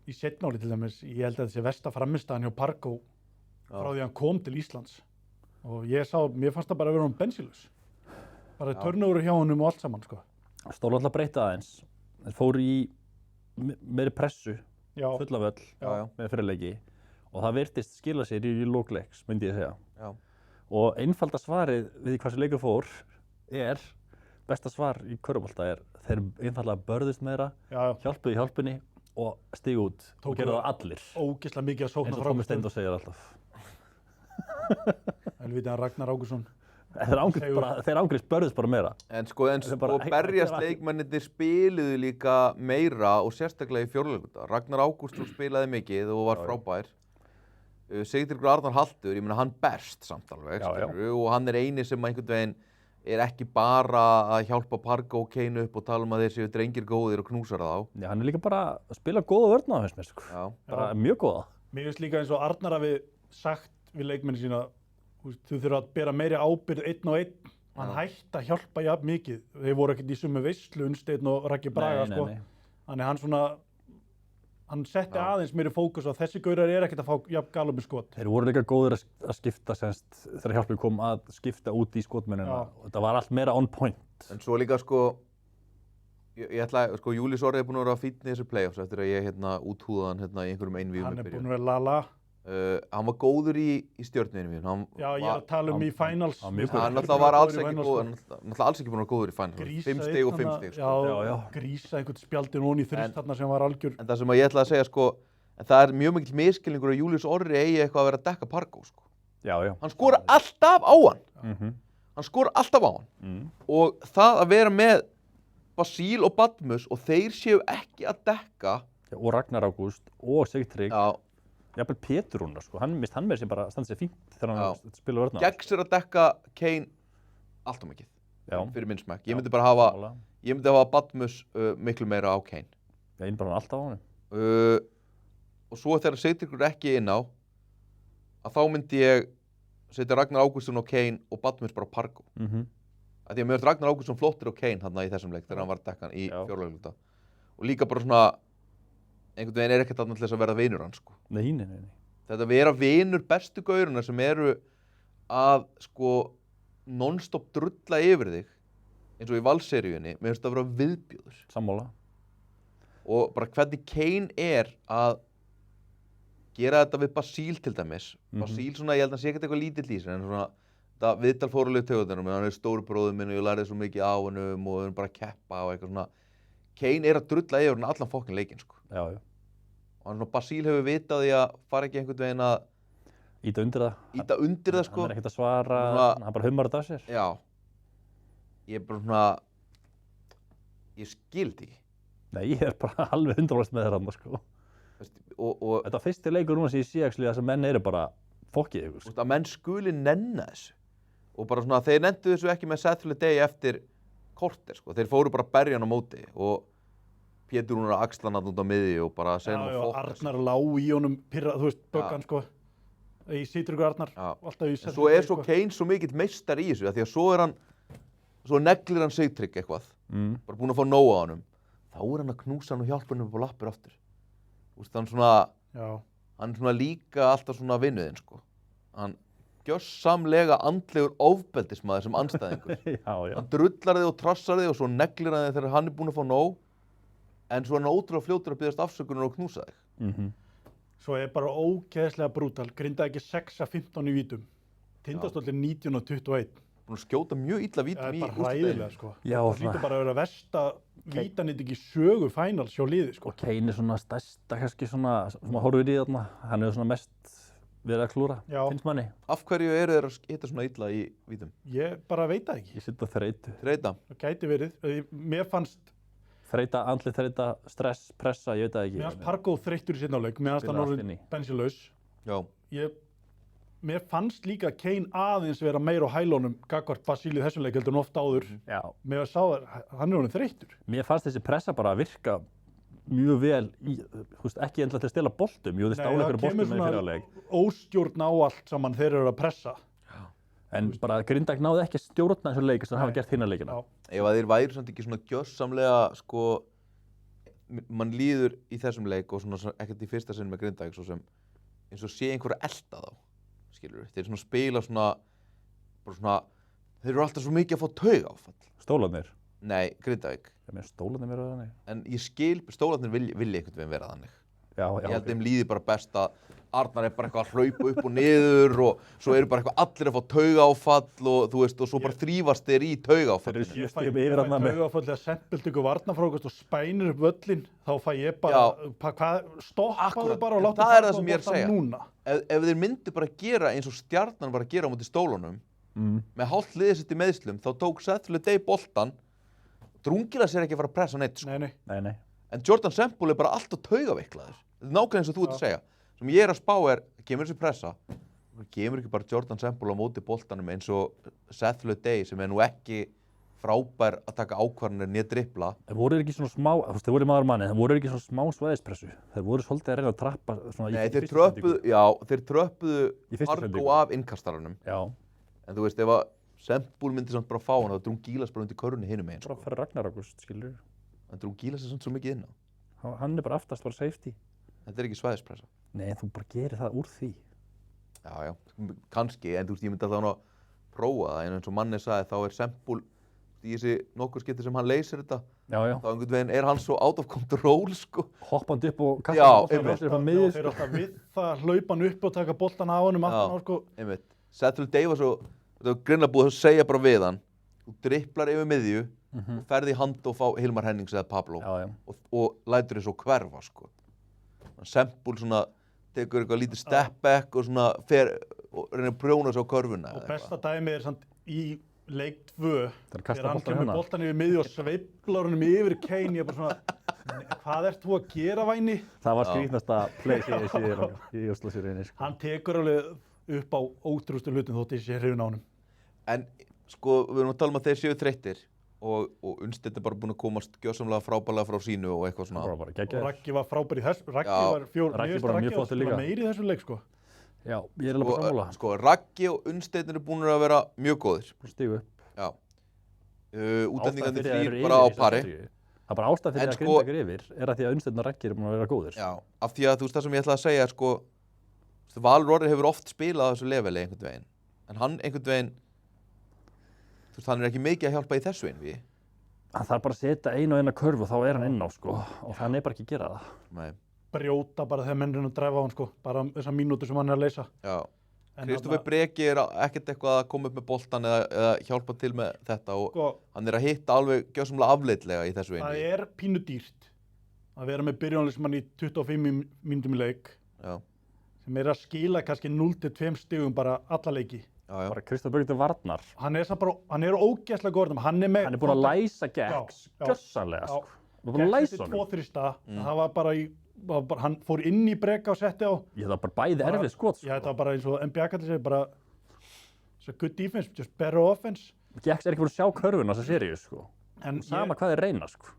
í seinnáli til dæmis, ég held að þessi versta frammistaðan hjá Pargo frá því hann kom til Íslands. Og mér fannst það bara að vera hann bensílaus. Bara turnover hjá honum og allt saman, sko.
Stólu alltaf breyta aðeins. Þeir fóru í meiri pressu, fulla völl með fyrirleiki og það virtist skila sér í lókleiks, myndi ég segja.
Já.
Og einfalda svarið við hvað sem leikur fór er, besta svar í körfubolta er þeir einfallega börðust meira, hjálpuðu hjálpunni og stigu út og gerðu það allir.
Ógeðslega mikið að sókna
eins og Tómi Steindór segir alltaf.
Helviti Ragnar Ágússon.
Þeir ángriðs börðust bara meira.
En berjast leikmennirnir spiluðu líka meira og sérstaklega í fjórðuleikluta. Ragnar Ágústsson spilaði mikið og var frábær. Sigtryggur Arnar Halldór, ég meina hann berst samt alveg, og hann er eini sem einhvern veginn er ekki bara að hjálpa Pargo og Kane upp og tala að þeir séu drengir góðir og knúsar þá.
Já, hann er líka bara að spila góða vörn á finnst mér, sko. Bara mjög góða.
Mér finnst líka eins og Arnar hafi sagt við leikmenni sína, þú þurfa að bera meiri ábyrgð einn og einn. Hann hætti að hjálpa jafn mikið. Þeir voru ekkert í sömu veislu, Unnsteinn og Raggi Braga, sko. Þannig hann setti aðeins meiri fókus á þessi gaurar er ekkert að fá jafn galopin skot.
Þeir voru líka góðir að skipta þegar hjálpið kom að skipta út í skotmennina og þetta var allt meira on point.
En svo líka sko, ég ætla, sko, Júlís Orri er búinn að vera fínn í þessu playoffs eftir að ég úthúða hann í einhverjum einvíum.
Hann er búinn að vera lala.
Hann var góður í stjörnuðinu mín.
Já, ég er að tala í finals.
Hann náttúrulega var alls ekki góður, náttúrulega alls ekki búinn að vera góður í finals. 5 stig og 5 stig.
Já, grísa einhvern spjaldin onni í þrist þarna sem var algjör.
En það sem ég ætla að segja, sko, en það er mjög mikill miskilningur að Júlís Orri eigi eitthvað að vera að dekka Pargo, sko.
Já.
Hann skora alltaf á hann. Hann skora alltaf á hann. Og það að vera með Basíl og Badmus og þeir séu ekki að dekka.
Já, og Ragnar Ágúst og Sigtrygg. Jafnvel Pétur Rúnar, sko, hann með sér bara standa sér fínt þegar hann spila vörna.
Geggs er að dekka Kane alltaf mikið, fyrir minn smekk. Ég myndi bara hafa Badmus miklu meira á Kane.
Já, ég bara alltaf á hann.
Og svo þegar Sigtryggur ekki inn á, að þá myndi ég setja Ragnar Ágústsson og Kane og Badmus bara á Pargo. Því að mér finnst Ragnar Ágústsson flottur á Kane þarna í þessum leik þegar hann var að dekka hann í fjórðuleikluta. Og líka bara svona, einhvern veginn er ekkert þarna til þess að vera vinur hans, sko.
Nei.
Þetta vera vinur bestu gauruna sem eru að, sko, non-stop drulla yfir þig, eins og í Valseríunni, mér finnst það að vera viðbjóður.
Sammála. Og
bara hvernig Kane er að gera þetta við Basíl til dæmis. Basíl svona, ég held að hann sé ekkert eitthvað lítill í sig, en svona, þetta viðtal fórulega tögutunum, hann er stóri bróðir minn og ég lærði svo mikið á hennum og við erum bara að keppa og eitthvað svona. Kane er að drulla yfir hann allan fokkin leikinn, sko.
Já.
Og hann Basíl hefur vitað því að fara ekki einhvern veginn að
Íta undir það,
sko.
Hann er ekkert að svara, hann bara hummar þetta af sér.
Já. Ég er bara svona, ég skildi ekki.
Nei, ég er bara alveg 100% með þér, sko. Þetta fyrsti leikur núna sem ég sé að þessar menn eru bara fokkið ykkur, sko.
Að menn skuli nenna þessu. Og bara svona, þeir nendu þessu ekki með Saturday Day eftir korter sko. Þeir fóru bara að berja hann á móti og Pétur Rúnar axlan út á miði og bara segja hann að fokka sig.
Arnar lá í honum pyrra, þú veist, böggan sko í Sítrugu Arnar, alltaf í
En svo svo Kane svo mikill meistar í þessu, því að svo neglir hann Sigtrygg eitthvað, bara búinn að fá nóg á honum, þá hann að knúsa hann og hjálpa hann upp á lappir aftur. Þú veist, hann er svona líka alltaf svona vinnuðinn sko. Hann gjörsamlega andlegur ofbeldismaður sem andstæðingur. Hann drullar þig og trassar þig og svo neglir hann þig þegar hann er búinn að fá nóg, en svo er hann ótrúlega fljótur að biðjast afsökunar og knúsa þig.
Svo er bara ógeðslega brútal, Grindavík 6-15 í vítum, Tindastóll 19-21.
Búinn að skjóta mjög illa vítum í
úrslitakeppninni. Það er bara hræðilega sko. Það hlýtur bara að vera versta vítanýting í sögu finals hjá liði sko.
Og Kane er svona stærsta kannski svona, sem að horfir í þarna, hann hefur svona mest verið að klúra, finnst manni.
Af hverju eru þeir að hitta svona illa í vítum?
Ég bara veit það ekki.
Ég sitt að þreytu.
Þreyta?
Það gæti verið, mér fannst
þreyta, andlið þreyta, stress, pressa, ég veit það ekki.
Mér fannst Pargo þreyttur í seinni hálfleik, mér fannst hann orðinn bensínlaus.
Já.
Mér fannst líka Kane aðeins vera meira á hælunum gagnvart Basílíu þessum leik heldur en oft áður.
Já.
Mér sá hann er orðinn þreyttur.
Mér fannst þessi pressa bara að virka mjög vel í, þú veist, ekki endilega til að stela boltum, jú þið stála ykkur boltum með fyrirháleik.
Óstjórn á allt saman þeir eru að pressa.
En bara Grindavík náði ekki að stjórna þessu leik sem hafa gert hina leikina.
Ef að þeir væri samt ekki svona gjörsamlega sko, mann líður í þessum leik og svona ekkert í fyrsta sinn með Grindavík svo sem eins og sé einhverja elta þá, skilur við. Þeir svona spila svona, bara svona, þeir eru alltaf svo mikið að fá taugáfall.
Stólarnir?
Nei, Grindavík.
Stólarnir vera þannig.
En ég skil, stólarnir vilja einhvern veginn vera þannig.
Já,
ég held þeim líði bara best að Arnar er bara eitthvað að hlaupa upp og niður og svo eru bara eitthvað allir að fá taugáfall og þú veist og svo bara þrífast þeir í taugáfall.
Ég fæ taugáfall þegar sempult ykkur varnarfrákast og spænir upp völlin, þá fæ ég bara, stoppaðu bara og láta
það sem ég er að segja. Ef þeir myndu bara gera eins og Stjarnan var að gera á móti Stólunum, með hálft liðið sitt í meiðslum, þá tók Sethuliday boltan, Drungilas er ekki að fara að pressa neitt sko.
Nei.
En Jordan Semple er bara alltaf taugaveiklaður. Þetta er nákvæmlega eins og þú ert að segja. Sem ég er að spá kemur þessi pressa, kemur ekki bara Jordan Semple á móti boltanum eins og Sethuliday sem er nú ekki frábær að taka ákvarðanir né dribbla.
Þeir voru ekki svona smá, þú veist, þeir voru maður manni, þeir voru ekki svona smá svæðispressu. Þeir voru svolítið að reyna að trappa svona í fyrstu sendingu. Þeir tröppuðu Pargo af innkastaranum. Já.
En þú veist, ef að Semple myndi samt bara fá hann, þá Drungilas bara undir körunni hinum megin.
Bara fyrir Ragnarokust, skilur.
En Drungilas er samt svo mikið inn á.
Hann er bara aftast, bara safety.
Þetta er ekki svæðispressa.
Nei, en þú bara gerir það úr því.
Já, kannski, en þú veist, ég myndi alltaf að prófa það, en eins og Manni sagði, þá er Semple, í þessi nokkur skipti sem hann leysir þetta,
þá
einhvern veginn er hann svo out of control, sko.
Hoppandi upp og kastandi boltan frá miðju.
Þeir alltaf við það hlaupa hann upp og taka boltan á honum aftan á, sko.
Einmitt. Sethuliday var svo, þetta var greinlega búið að segja bara við hann, þú dribblar yfir miðju, og ferði í hand og fá Hilmar Hennings eða Pablo og lætur þess svo hverfa sko. Semple svona tekur eitthvað lítið step back og svona fer og reynir að prjóna sig á körfuna.
Og besta dæmið er samt í leik 2 þegar hann kemur boltan yfir miðju og sveiflar honum yfir Kane, ég er bara svona hvað ert þú að gera væni?
Það var skrýtnasta play sem ég séð í Úrslitakeppninni sko.
Hann tekur alveg upp á ótrústu hlutum þótt ég sé hrifinn á honum.
En sko við erum að tala að þeir séu þreyttir og Unnstedt er bara búinn að komast gjörsamlega frábærlega frá sínu og eitthvað svona.
Og Raggi var frábær í þessu, Raggi var meiri í þessu leik sko.
Já, ég er alveg bara sammála.
Sko Raggi og Unnstedt eru búin að vera mjög góðir.
Stígu upp.
Já. Útlendingarnir þrír bara á pari.
Það er bara ástæð fyrir að Grindavík yfir að því að Unnstedt og Raggi eru búin að vera góðir.
Já, af því að þú veist það sem ég ætlaði að segja sko, Valur Orri hefur oft spilað á þessu leveli einhvern veginn, en hann einhvern veginn, þú veist, hann er ekki mikið að hjálpa í þessu einví.
Hann þarf bara að setja einu og eina körfu og þá er hann inn á sko, og hann er bara ekki að gera það.
Nei.
Brjóta bara þegar menn reyna að dræfa á hann sko, bara þessar mínútur sem hann er að leysa.
Já. Kristoffer Breki er ekkert eitthvað að koma upp með boltan eða hjálpa til með þetta og sko, hann er að hitta alveg gjörsamlega afleitlega í þessu einví.
Það er pínu dýrt að vera með byrjunarliðsmann í 25 mínútum í leik.
Já.
Sem er að skila kannski 0-2 stigum bara alla leiki.
Já.
Bara Kristoffer Breki til varnar.
Hann er ógeðslega góður, hann er
búinn að læsa Gex, gjörsamlega sko. Hann er búinn að læsa honum.
Gex er 2-3 það var bara hann fór inn í Breka og setti á.
Það var bara bæði erfið skot sko.
Já, þetta var bara eins og NBA kallar segir, bara so good defense, just better offense.
Gex er ekki búinn að sjá körfuna þessa seríu sko.
En
Sama hvað þeir reyna, sko.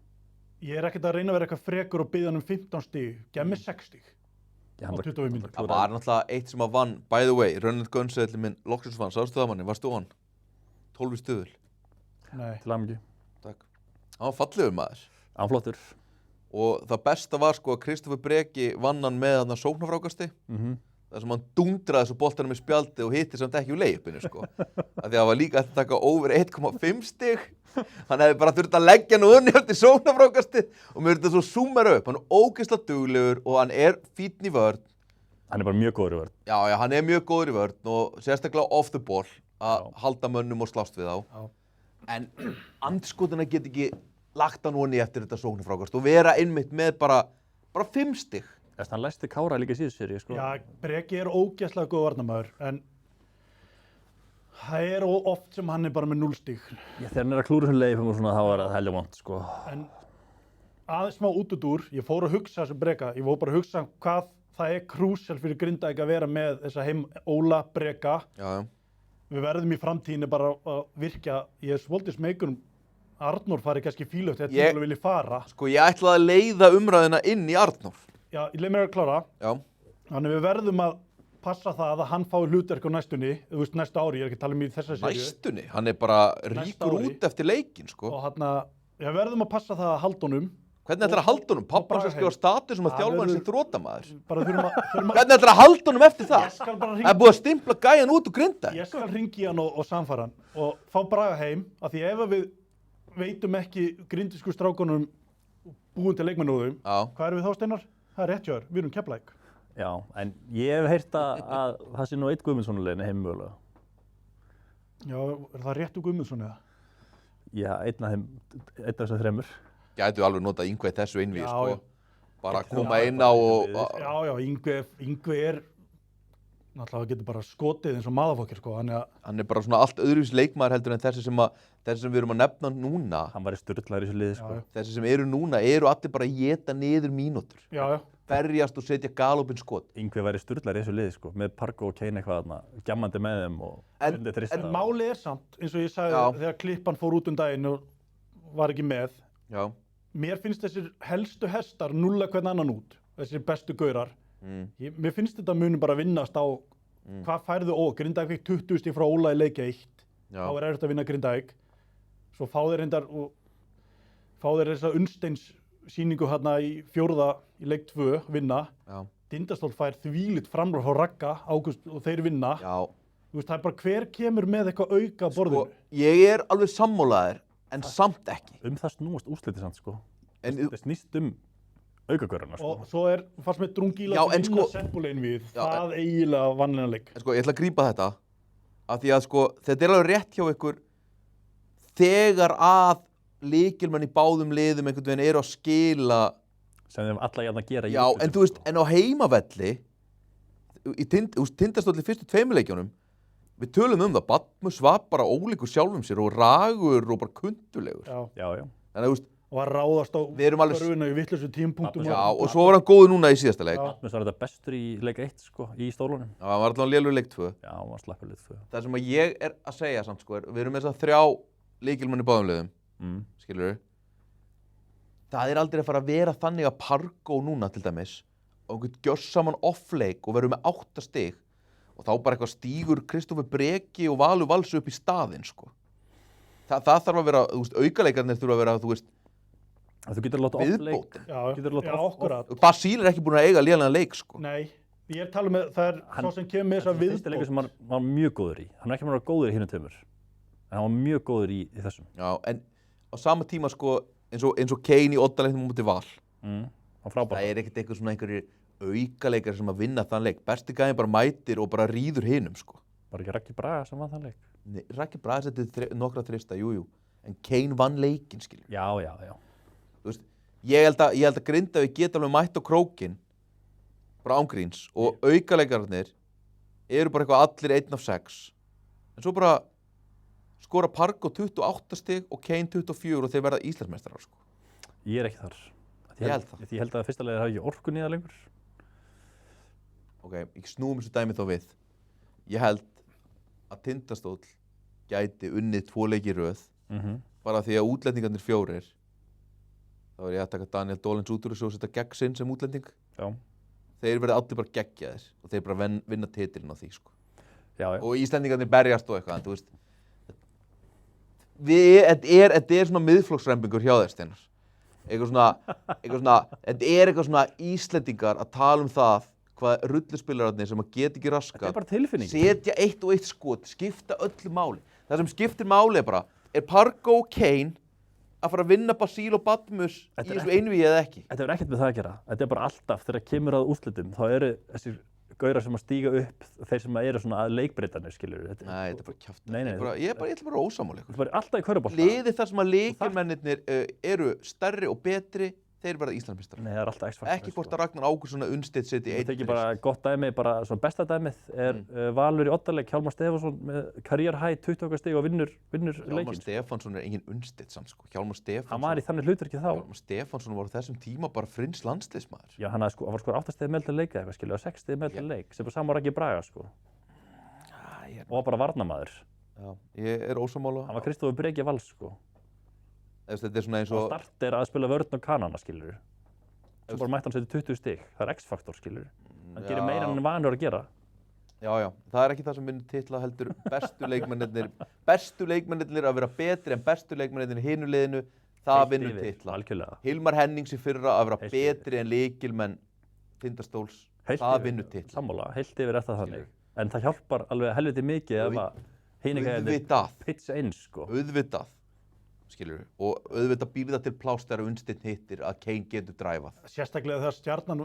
ég er ekkert að reyna að vera eitthvað frekur og byggja hann 15 stig. Gef mér 6 stig
Já,
á 25 mínútur.
Það var náttúrulega eitt sem að vann, by the way, Rönneld Gunnseðli minn loksins vann, sástu það manni, varstu hann? 12 í stuðul.
Nei.
Til hamingju.
Takk. Hann var fallegur maður.
Hann flottur.
Og það besta var sko að Kristoffer Breki vann hann með hann sóknarfrákasti. Það sem hann dundraði svo boltanum í spjaldi og hitti samt ekki úr layupinu sko. Af því að það var líka að taka over 1,5 stig. Hann hefði bara þurft að leggja hann unni eftir sóknarfrákasti og mér þetta svo zoomar upp. Hann er ógeðslega duglegur og hann er fínn í vörn.
Hann er bara mjög góður í vörn.
Já, hann er mjög góður í vörn og sérstaklega off the ball að halda mönnum og slást við þá.
Já.
En andskotina get ekki lagt hann unni eftir þetta sóknarfrákast og vera einmitt með bara 5 stig.
Þess að hann læsti Kára líka í síðustu seríu, sko.
Já, Breki er ógeðslega góð varnarmaður, en það er oft sem hann er bara með 0 stig.
Já, þegar hann er að klúra sem leifum og svona, þá er það heldur vont, sko.
En aðeins smá út út úr, ég fór að hugsa þessu Breka, ég fór bara að hugsa hvað það er krúsjál fyrir Grindavík að vera með þessa Óla Breka.
Já.
Við verðum í framtíðinni bara að virkja, ég er svolítið smeykur Arnór fari kannski fílugt þegar tímalega vilji fara.
Sko ég ætlaði að leiða umræðina inn í Arnór.
Já, ég leið mér að klára.
Já.
Þannig við verðum að passa það að hann fái hlutverk á næstunni, þú veist næsta ári, ég er ekki að tala um í þessa seríu.
Næstunni? Hann er bara ríkur út eftir leikinn, sko.
Og hann að, við verðum að passa það að halda honum.
Hvernig ætlar að halda honum? Pappan sem skrifa status um að þjálfa hann sem þrotamaður.
Bara þurfum að
Hvernig ætlar að halda honum eftir það?
Ég skal bara
Það er búið að stimpla gæjan út úr Grindavík.
Ég skal hringi hann og samfara hann og fá Braga heim, af því ef við veitum ekki grindísku strákunum búin til leikmennúðum, hvað erum við þá, Steinar? Það er rétt hjá þér, við erum Keflavík.
Já, en ég hef heyrt að það sé nú eitt Guðmundsson á leiðinni heim mögulega.
Já, er það réttu Guðmundsson eða?
Já, einn af þessum þremur.
Gætu alveg notað Yngve í þessu innvíð, sko. Bara að koma
Já,
inn á og...
Já, Yngvi er náttúrulega getur bara skotið eins og maðurfokkir, sko.
Hann er bara svona allt öðruvís leikmaður heldur en þessi sem við erum að nefna núna.
Hann var í sturlaður í þessu liði, sko.
Þessi sem eru núna eru allir bara að éta niður mínútur.
Já.
Berjast og setja galopin skot.
Yngvi væri sturlaður í þessu liði, sko. Með Parko og Kane eitthvað þarna, gjammandi með þeim og fundið þrista.
En málið er samt, eins og ég sagði þegar klippan fór út daginn og var ekki með.
Já.
Mér finnst þessir helstu hestar nulla hvern annan út, þessir bestu gaurar. Mér finnst þetta munum bara vinnast á hvað færðu Grindavík 20 stig frá Óla í leik 1. Þá er erfitt að vinna Grindavík. Svo fá þeir þessa Unnsteins sýningu hérna í 4. í leik 2 vinna. Tindastóll fær þvílíkt framlag frá Ragga, Ágúst og þeir vinna.
Já.
Þú veist, það er bara hver kemur með eitthvað auka borðinu.
Sko, ég er alveg sammálaður en samt ekki.
Það snúast úrslitið samt, sko.
En
það snýst aukagöruna, sko.
Og svo fannst með Drungíla að vinna Seppulein við. Það eiginlega vanlega leik.
En sko, ég ætla að grípa þetta. Af því að sko, þetta er alveg rétt hjá ykkur þegar að lykilmenn í báðum liðum einhvern veginn eru að skila
sem þeim alla jafn að gera.
Já, en þú veist, en á heimavelli í Tindastóll í fyrstu 2 leikjunum við tölum það, Badmus var bara ólíkur sjálfum sér og ragur og bara kundulegur.
Já.
Þannig að þú veist,
og að ráðast á börfuna í vitlausu tímapunktum.
Já, og svo var hann góður núna í síðasta leik.
Badmus var þetta bestur í leik 1, sko, í stólunum.
Já, hann var alltaf lélegur í leik 2.
Já, hann var slappur leik 2.
Það sem að ég er að segja samt, sko, við erum með þess að 3 lykilmenn í báðum liðum, skilurðu. Það er aldrei að fara að vera þannig að Parko núna, til dæmis, og einhvern gjörsaman off-leik og verður með 8 stig og þá bara eitthvað stígur Kristoffer Breki og Valur Valsö upp í staðinn, sko. Það þarf að vera, þú veist, aukaleikarnir þurfa að vera, þú veist,
þú getur láta off-leik.
Já, akkurat.
Basíl er ekki búin að eiga lélegan leik, sko.
Nei, ég tala með, það er svo sem kemur með þessa viðbót.
Fyrsti leikur sem hann var mjög góður í. Hann er ekki bara góður í hinum tveimur. En hann var mjög góður í þessum.
Já, en á sama tíma, sko, eins og Kane í 8 leiknum mútið Val. Það er ekkert eitthvað svona einhverjir aukaleikar sem að vinna þann leik. Besti gæðin bara mætir og bara rýður hinum, sko.
Var ekki Raggi Braga sem vann þann leik?
Nei, Raggi Braga setti nokkra þrista, jú. En Kane vann leikinn, skilur.
Já.
Þú veist, ég held að Grindavík geta alveg mætt á krókinn bara ángríns og aukaleikarinnir eru bara eitthvað allir 1 af 6. En svo bara skora Parko 28 stig og Kane 24 og þeir verða Íslandsmeistarar, sko.
Ég er ekki þar.
Ég held það.
Ég held að fyrsta leiðir hafi ekki orku nýða lengur.
Ok, ég snúum þessu dæmi þá við. Ég held að Tindastóll gæti unnið 2 leiki í röð bara því að útlendingarnir 4, þá er ég að taka Daniel Dolens út úr þessu og setja gegn sinn sem útlending.
Já.
Þeir verða allir bara geggjaðir og þeir bara vinna titilinn á því, sko.
Já.
Og Íslendingarnir berjast og eitthvað, en þú veist, þetta er svona miðflokksrembingur hjá þér, Steinar. Þetta er eitthvað svona Íslendingar að tala það hvað rulluspilararnir sem að geta ekki raskat.
Þetta er bara tilfinning.
Setja 1 og 1 skot, skipta öllu máli. Það sem skiptir máli er Pargo og Kane að fara að vinna Basíl og Badmus í þessu einvígi eða ekki.
Þetta er ekkert með það að gera. Þetta er bara alltaf þegar kemur að úrslitum, þá eru þessir gaurar sem að stíga upp, þeir sem eru svona að leikbreytanir, skilur.
Nei, þetta er bara kjaft.
Nei.
Ég ætla bara ósammála ykkur.
Þetta er bara alltaf í körfubolta.
Liðið þar sem að leikirmennirnir eru stærri og betri, þeir verða Íslandsmeistarar.
Nei, það er alltaf X-faktor.
Ekki hvort að Ragnar Ágústsson að Unnstedt setja í 1.
Þetta er ekki bara gott dæmi, bara svona besta dæmið er Valur í oddaleik, Hjálmar Stefánsson með karriérhæ 20 stig og vinnur leikinn.
Hjálmar Stefánsson er engin Unnstedt samt, sko. Hjálmar Stefánsson.
Hann var í þannig hlutverki þá.
Hjálmar Stefánsson var á þessum tíma bara frins landsliðsmaður.
Já, hann var sko 8 stig meðal leik eða eitthvað, skilur, og 6 stig meðal leik, sem bara saman Raggi Braga, sko. Og var bara varnarmaður.
Já, ég er ósammála.
Hann var Kristófur Breki Vals, sko.
Þetta er svona eins og...
Og Start er að spila vörn og kanana, skilur. Svo bara mætti hann setja 20 stig. Það er X-faktor, skilur. Hann gerir meira en hann vanur að gera.
Já. Það er ekki það sem vinnur titla heldur bestu leikmennirnir að vera betri en bestu leikmennirnir í hinu liðinu, það vinnur titla.
Algjörlega.
Hilmar Hennings í fyrra að vera betri en lykilmenn Tindastóls, það vinnur titla.
Sammála, heilt yfir er það þannig. En það hjálpar alveg helviti mikið ef að hinir gæðir pitcha inn, sko.
Auðvitað. Skilur, og auðvitað býr það til pláss þegar Unnstedt hittir að Kane getur dræfað.
Sérstaklega þegar Stjarnan,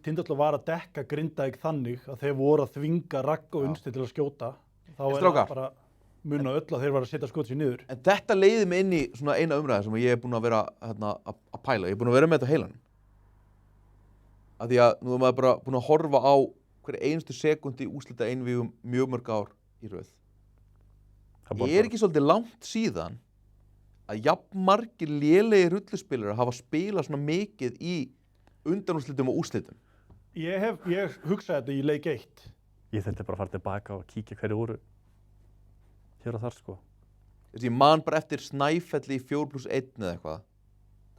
Tindastóll var að dekka Grindavík þannig að þeir voru að þvinga Ragg og Unnstedt til að skjóta. Þá er það bara munna öll að þeir var að setja skot sér niður.
En þetta leiði mig inn í svona eina umræða sem ég er búinn að vera að pæla. Ég er búinn að vera með þetta á heilanum. Af því að nú er maður bara búinn að horfa á hverja einustu sekúndu í úrslita einvígum mjög mörg ár í röð. Ég er ekki svolítið langt síðan að jafn margir lélegir rulluspilarar hafa spilað svona mikið í undanúrslitum og úrslitum.
Ég hugsaði þetta í leik 1.
Ég þurfti bara að fara tilbaka og kíkja hverju voru hér og þar, sko.
Ég man bara eftir Snæfelli í 4+1 eða eitthvað.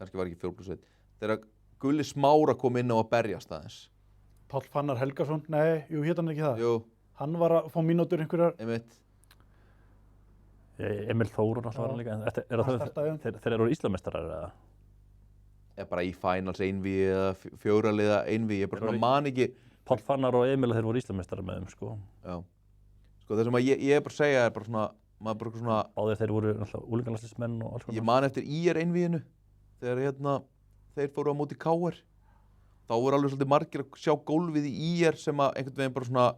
Kannski var ekki 4+1. Þegar Gulli Smára kom inn á að berjast aðeins.
Páll Fannar Helgason, hét hann ekki það?
Jú.
Hann var að fá mínútur einhverjar.
Einmitt.
Emil Þórun alltaf var hann líka, en þeir eru Íslameistarar eða?
Bara í finals einvígi eða 4 liða einvígi, ég bara svona man ekki.
Páll Fannar og Emil þeir voru Íslameistarar með þeim, sko.
Já. Sko það sem að ég er bara að segja er bara svona, maður bara svona...
Báðir þeir voru alltaf úlingalandsliðsmenn og alls konar.
Ég man eftir IR einvíginu, þegar þeir fóru á móti KR. Þá voru alveg svolítið margir að sjá gólfið í IR sem að einhvern veginn bara svona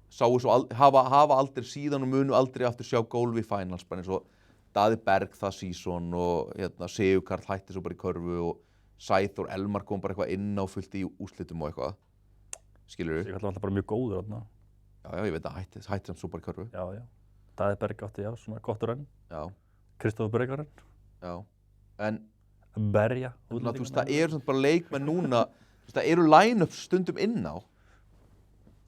sáu svo hafa aldrei síðan og munu aldrei aftur sjá gólfi í finals, bara eins og Daði Berg það sísón og Sigur Karl hætti svo bara í körfu og Sæþór Elmar kom bara eitthvað inn á fullt í úrslitum og eitthvað. Skilurðu?
Sigur Karl var alltaf bara mjög góður þarna.
Já, ég veit að hætti samt svo bara í körfu.
Já. Daði Berg átti, svona gott rönn.
Já.
Kristófur Bregarönn.
Já. En
Berja.
Þú veist, það eru svona bara leikmenn núna, það eru line-ups stundum inn á.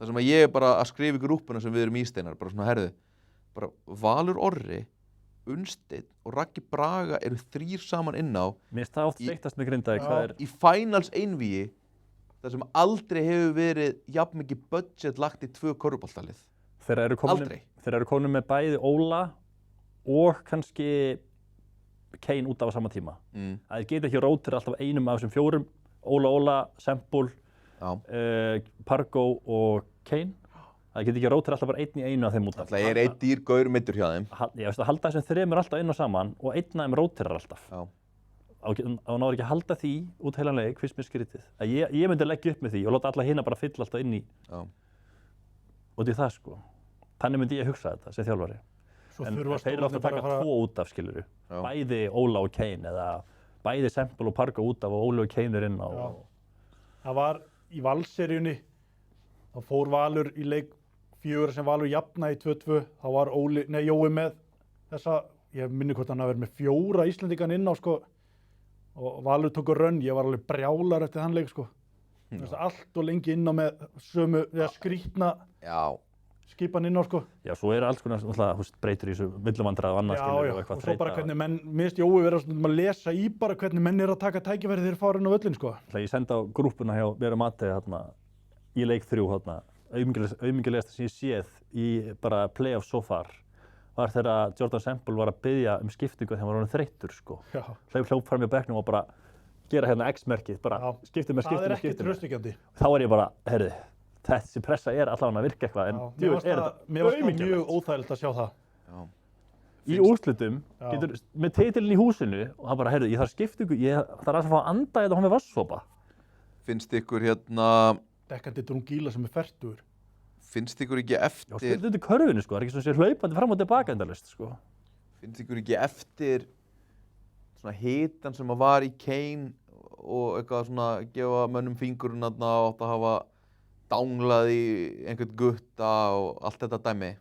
Það sem að ég er bara að skrifa í grúppuna sem við erum í, Steinar, bara svona herðu, bara Valur Orri, Unnstedt og Raggi Braga eru 3 saman inn á.
Mér finnst það oft veiktast með Grindavík, það er...
Í finals einvígi, það sem aldrei hefur verið jafn mikið budget lagt í 2 körfuboltalið. Þeir eru komin með bæði Óla og kannski Kane út af á sama tíma. Það geta ekki rótir alltaf einum af þessum 4, Óla, Sempul, Pargo og Kane. Það getur ekki rótir alltaf bara einn í einu af þeim út af. Það er einn dýr gaur middur hjá þeim.
Ég veist að halda þessum 3 alltaf inn og saman og einn af þeim rótirar alltaf.
Já.
Þá náður ekki að halda því út heilan leik, fyrst mér skrítið. Ég myndi leggja upp með því og láta alla hina bara fylla alltaf inn í.
Já.
Út í það, sko. Þannig myndi ég hugsa þetta sem þjálfari. En þeir eru ofta að taka 2 út af, skilurðu. Bæði Óla og Kane eða bæði Sempul og Pargo út af og Óli og Kane er inn á.
Það var í Valsseríunni, þá fór Valur í leik 4 sem Valur jafnaði 2-2, þá var Jói með þessa, ég minni hvort hann hafi verið með 4 Íslendingan inn á, sko, og Valur tóku rönn, ég var alveg brjálar eftir þann leik, sko. Allt og lengi inn á með sömu, skrýtna skipan inn á sko.
Já, svo eru alls konar breytur í þessu villumvandræð og annað
Já,
skilur
já,
og eitthvað
og svo bara
þreyta.
hvernig menn, mér finnst Jói vera stundum að lesa í bara hvernig menn eru að taka tækifæri þegar þeir fara inn á völlin sko.
Ég sendi á grúppuna hjá mér og Matti þarna í leik 3 þarna, aumingilegasta sem ég séð í bara playoff so far var þegar Jordan Semple var að biðja skiptingu þegar hann var orðinn þreyttur sko.
Já.
Hljóp fram í bekknum og bara gera hérna X-merkið, bara skipti með.
Það er ekki traustvekjandi.
Þá var ég bara, heyrðu, þessi pressa er allavega að virka eitthvað, en
mér varst það mjög óþægilegt að sjá það.
Já.
Í úrslitum, getur, með titilin í húsinu, og hann bara, heyrðu, ég þarf skiptingu, ég þarf að fá að anda þetta og hann með vatnssopa.
Finnst ykkur hérna...
Dekkandi Drungíla sem er fertur.
Finnst ykkur ekki eftir...
Já, spildu undir körfinu, sko, það er ekki svona sér hlaupandi fram og tilbaka endalaust, sko.
Finnst ykkur ekki eftir svona hitan sem að var í Kane og eitthvað svona gefa mönnum fingurinn og átt að hafa danglað í einhvern gutta og allt þetta dæmi.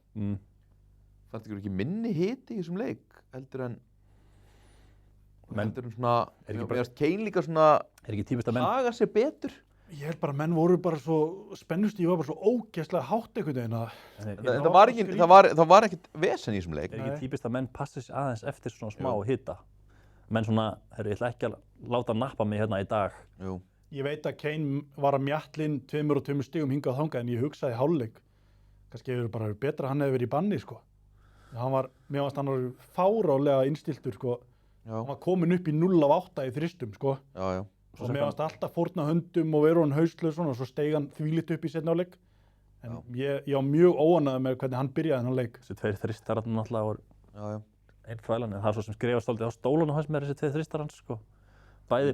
Fannst ykkur ekki minni hiti í þessum leik heldur en svona, mér finnst Kane líka svona haga sér betur.
Ég held bara að menn voru bara svo spennustíð var bara svo ógeðslega hátt einhvern veginn að
það var ekkert vesen í þessum leik.
Er ekki típist að menn passi sig aðeins eftir svona smá hita? Menn svona, herru, ég ætla ekki að láta nappa mig hérna í dag.
Jú.
Ég veit að Kane var að mjattlinn 2 og 2 stigum hingað og þangað en ég hugsaði hálfleik. Kannski hefur bara betra að hann hefði verið í banni sko. Mér fannst hann var fárálega innstiltur sko. Hann var komin upp í 0 af 8 í þristum sko.
Já.
Og mér fannst alltaf fórna höndum og vera hann hauslaus og svo steig hann þvílitt upp í seinni hálfleik. En ég var mjög óánægður með hvernig hann byrjaði þennan leik.
Þessi 2 þristar hann náttúrulega voru einn þvælan, en það er svo sem skrifast aldrei á stólunum hans með þessi 2 þristar hans sko. Bæði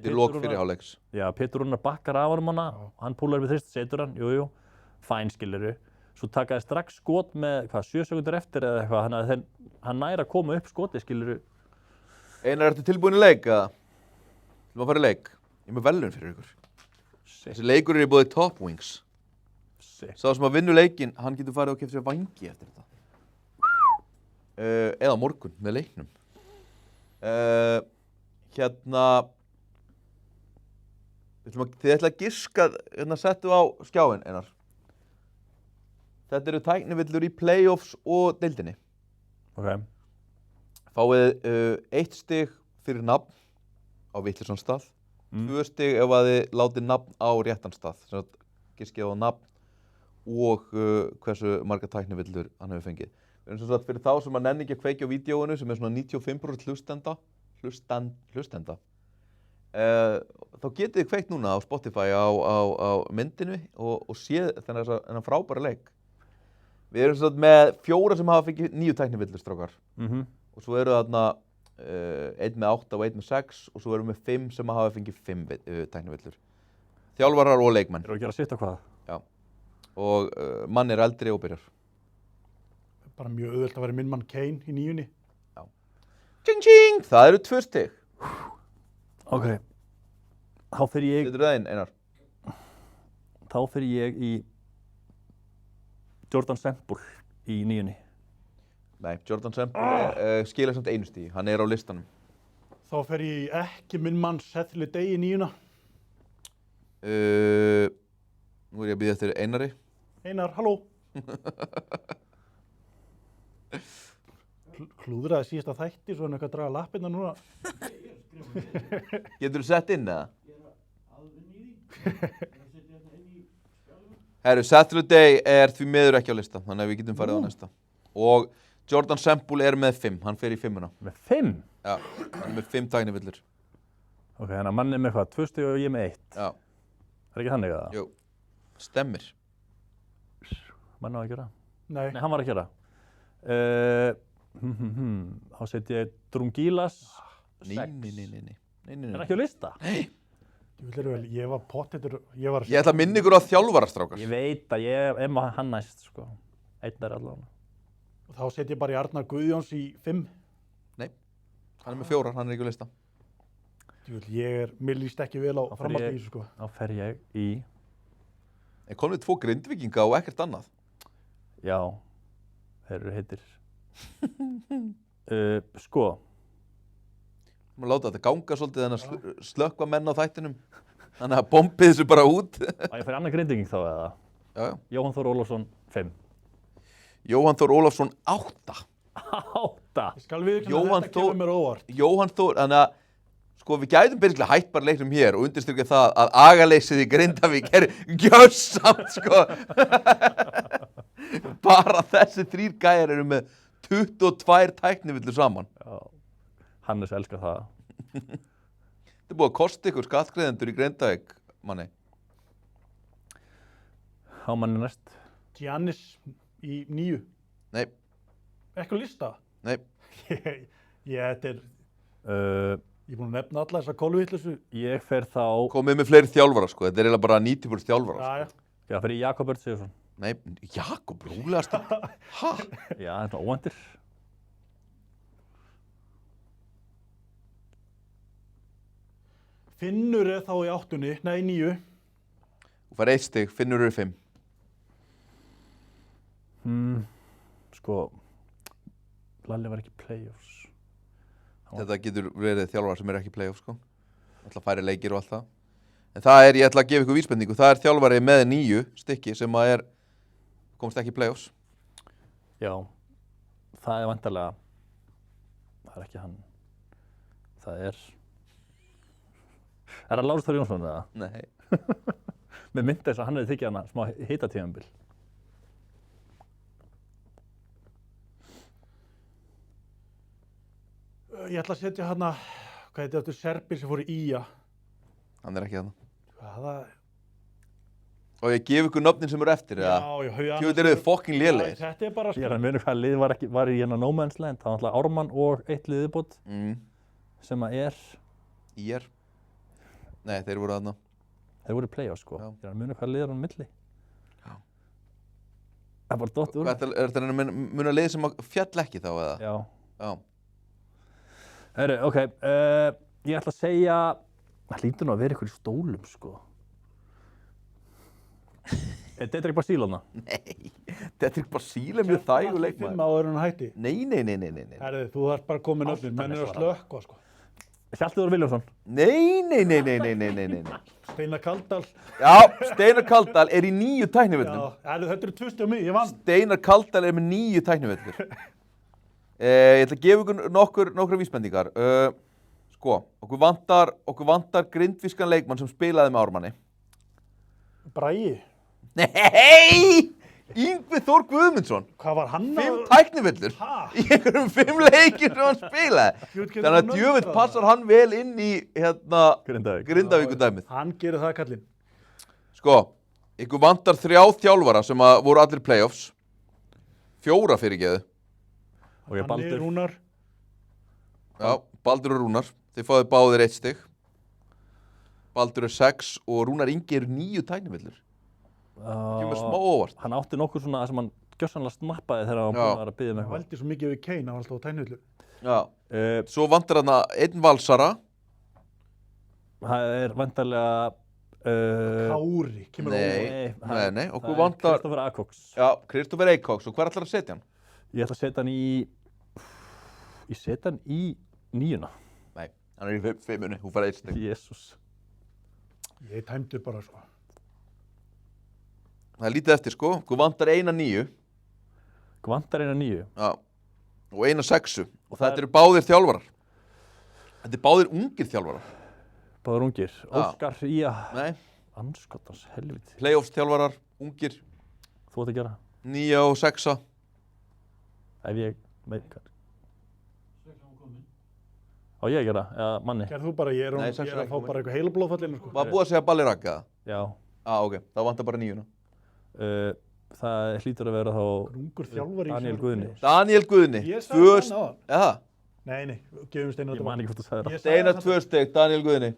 Pétur Rúnar bakkar af honum hana, hann púlar við þrist, setur hann, jú, fæn skiluru. Svo takaði strax skot með 7 sekundur eftir eða eitthvað, þannig að hann næri að koma upp skoti skiluru.
Einar, ertu tilbúin í leik eða? Þú maður fara í leik? Ég er með velun fyrir ykkur. Þessi leikur er í bóði Top Wings. Sá sem að vinna leikinn, hann getur farið og keypt sér vangi eftir þetta. Eða morgun með leiknum. Þið ætla að giska, settu á skjáinn, Einar. Þetta eru tæknivillur í playoffs og deildinni.
Ok.
Fáið 1 stig fyrir nafn á vitlausan stað. 2 stig ef að þið látið nafn á réttan stað. Sem að giskið á nafn og hversu marga tæknivillur hann hefur fengið. Við erum svo fyrir þá sem að nenni ekki að kveikja á vídeóinu sem er svona 95% hlustenda. Þá getið þið kveikt núna á Spotify á myndinu og séð þennan frábæra leik. Við erum svo með 4 sem hafa fengið 9 tæknivillur, strákar. Og svo eru þarna 1 með 8 og 1 með 6 og svo erum við 5 sem hafa fengið 5 tæknivillur. Þjálfarar og leikmenn.
Eru að gera sitt á hvað?
Já. Og mann er eldri og byrjar.
Bara mjög auðvelt að vera minn mann Kane í 9.
Já. Tjing tjing! Það eru 2 stig.
Ok. Þá fer ég...
Setur það inn, Einar?
Þá fer ég í Jordan Semple í 9.
Nei, Jordan Semple skilar samt 1 stigi. Hann er á listanum.
Þá fer ég ekki minn mann Seth Leday í 9.
Nú er ég að bíða eftir Einari.
Einar, halló. Klúðraði síðasta þætti svo hann eitthvað að draga lappirna núna.
Getur þú sett inn eða? Herru, Saturday er því miður ekki á lista, þannig að við getum farið á næsta. Og Jordan Semple er með 5, hann fer í 5.
Með 5?
Já, hann er með 5 tæknivillur.
Ok, þannig að mann er með hvað, 2 stig og ég með 1.
Já.
Það ekki þannig eða?
Jú, stemmir.
Mann á að gera?
Nei,
hann var að gera. Þá set ég Drungilas 6.
Nei.
Er ekki á lista?
Nei.
Ég var pottitur,
ég ætla að minna ykkur á þjálfarastrákar.
Ég veit að ég er með hann næst, sko. Einn er allavega.
Þá set ég bara í Arnar Guðjóns í 5.
Nei, hann er með 4, hann er ekki á lista.
Mér líst ekki vel á framhaldið sko.
Þá fer ég í...
Ég kom við 2 Grindvíkinga og ekkert annað.
Já, þeir eru heitir. Sko.
Maður láta þetta ganga svolítið þannig að slökkva menn á þættinum. Þannig að bombið þessu bara út.
Ég fer annar Grindvíking þá eða?
Já.
Jóhann Þór Ólafsson 5.
Jóhann Þór Ólafsson 8.
8.
Ég skal við
Jóhann
þetta kemur mér óvart.
Jóhann Þór, þannig að sko við gætum byrjulega hætt bara leiknum hér og undirstrykja það að agaleysið í Grindavík er gjörsamt sko. Bara þessi 3 gæjar eru með 22 tæknivillur saman.
Já. Hannes elskar það.
Þetta er búið að kosta ykkur skattgreiðendur í Grindavík, manni.
Á manni næst.
Giannis í 9.
Nei,
Ekki lista?
nei.
Þetta er, ég er búin að nefna alla þessa kolvitlusu.
Ég fer þá...
Komið með fleiri þjálfara sko, þetta er eiginlega bara 90% þjálfara sko.
Já.
Já, fyrir Jakob Örn Sigurðsson.
Nei, Jakob, rúlegast. Hæ?
Já, þetta er óvendir.
Finnur er þá í 8. Nei, 9.
Þú fær 1 stig, Finnur eru 5.
Sko, Lalli var ekki playoffs.
Þetta getur verið þjálfara sem er ekki playoff sko. Alltaf færi leikir og allt það. En það er, ég ætla að gefa ykkur vísbendingu, það er þjálfari með 9 stykki sem að komst ekki í playoffs.
Já, það er vantarlega, það er ekki hann. Það er það Lárus Þór Jónsson eða?
Nei.
Mér myndi þess að hann hefði tekið hana smá hitatíðanbil.
Ég ætla að setja hana, hvað heitir þetta, Serbir sem fór í Ía.
Hann er ekki þarna.
Hvaða?
Og ég gef ykkur nöfnin sem eru eftir, eða?
Já.
Jú, þetta eru þið fucking lélegir.
Þetta er bara
Ég er að muni hvað lið var í hérna No Man's Land. Það var alltaf Ármann og 1 liðibót sem að er...
Ír. Nei, þeir voru þarna.
Þeir voru í play-off sko.
Já.
Ég er að muni hvað lið er á milli.
Já.
Það er bara dott úr.
Er þetta muna lið sem fjall ekki þá, eða?
Já.
Já.
Herru, ok. Ég ætla að segja... Það hlýtur nú að vera ykkur í stólum sko. Þetta er ekki bara sílóna.
Nei, þetta er bara síle mjög þægur leikmaður.
5 áður en hætti.
Nei.
Herðu, þú þarf bara að koma með nöfnin, menn eru að slökkva sko.
Hjalti Þór Vilhjálmsson.
Nei.
Steinar Kaldal.
Já, Steinar Kaldal er í 9 tæknivöllum.
Herðu, þetta eru 2 stig á mig, ég vann.
Steinar Kaldal er með 9 tæknivöllur. Ég ætla að gefa ykkur nokkra vísbendingar. Sko, okkur vantar grindvískan leikmann sem spilaði með Ármanni.
Bragi.
Nei! Yngvi Þór Guðmundsson.
Hvað var hann
5 tæknivöllur í einhverjum 5 leikir sem hann spilaði. Þannig að djöfull passar hann vel inn í Grindavíkudæmið.
Hann gerir það, kallinn.
Sko, ykkur vantar 3 þjálfara sem voru allir playoffs. 4 fyrirgeðu.
Og ég
Baldur. Rúnar.
Já, Baldur og Rúnar. Þið fáið báðir 1 stig. Baldur er 6 og Rúnar Ingi eru 9 tæknivöllur. Kemur smá óvart.
Hann átti nokkur svona sem hann gjörsamlega snappaði þegar hann búinn að biðja
Hann
eitthvað.
valdi svo mikið við Kane, hann var alltaf á tæknivöllu.
Já. Svo vantar hann 1 valsara.
Það er vantarlega...
Kári, kemur óvart.
Nei, okkur vantar...
Kristoffer Acox.
Já, Kristoffer Acox. Og hver ætlar að setja hann?
Ég ætla að setja hann í... Ég setja hann í 9.
Nei, hann er í 5. Hún fær 1 stig.
Jésús.
Ég tæmdi bara svo.
Það er lítið eftir sko. Okkur vantar 1 9.
Vantar 1 9.
Já. Og 1 6. Og þetta eru báðir þjálfarar. Þetta eru báðir ungir þjálfarar.
Báðir ungir. Óskar í að...
Nei.
Anskotans helviti.
Playoffs þjálfarar, ungir.
Þú ætti að gera.
9 og 6.
Ef ég veit hvað. Á ég að gera, eða manni?
Gerð þú bara, ég er að fá bara eitthvað heila blóðfallinu sko.
Var búið að segja Balli Ragga?
Já.
Ok, þá vantar bara 9.
Það hlýtur að vera þá...
Ungur þjálfari.
Daniel Guðni.
Daniel Guðni.
Ég sagði hann á hann.
Eða?
Nei, gefum Steinar
Ég man ekki hvort þú sagði það.
Steinar 2 stig, Daniel Guðni.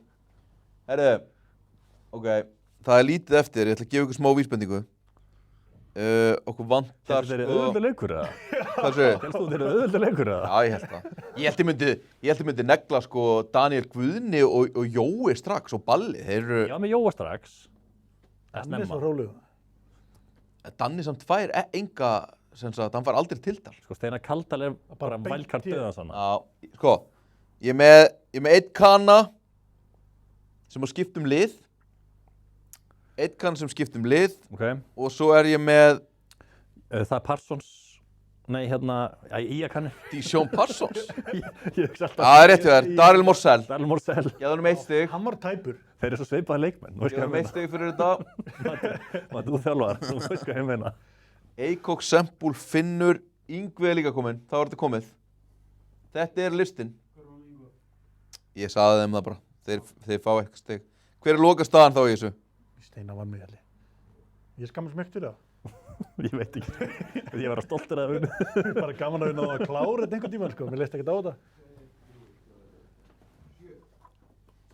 Herðu, ok, það er lítið eftir, ég ætla að gefa ykkur smá vísbendingu. Okkur vantar
Þetta er auðvölda leikur eða?
Hvað segir?
Helst þú þetta er auðvölda leikur eða?
Já, ég held það. Ég held ég myndi negla sko Daniel Guðni og Jói strax og Balli. Þeir eru...
Já, með Jóa strax.
Hann er svo rólegur.
Danni samt fær enga, sem sagt, hann fær aldrei tiltal.
Sko, Steinar Kaldal er bara vælkart döða svona.
Já, sko, ég er með 1 kana sem að skipta lið. 1 kann sem skipta lið.
Ok.
Og svo er ég með...
Það er Parsons Nei, Íakanir.
Dijon Parsons.
Ég hugsa alltaf.
Það er rétt hjá þér, Daryl Morsell.
Daryl Morsell.
Geðu honum 1 stig.
Hann var tæpur.
Þeir eru svo sveipaði leikmenn.
Geðu honum 1 stig fyrir þetta.
Þú þjálfar, þú veist hvað ég meina.
Eikók, Sempúl, Finnur, Yngvi er líka kominn. Það var þetta komið. Þetta er listinn. Ég sagði þeim það bara. Þeir fá eitthvað stig. Hver er lokastaðan þá í þessu?
Steinar vann mig allir. Ég skammast mig ekkert fyrir það.
Ég veit ekki. Ég var stoltur að vinna.
Bara gaman að vinna á að klára þetta einhvern tímann, sko. Mér leist ekkert á þetta.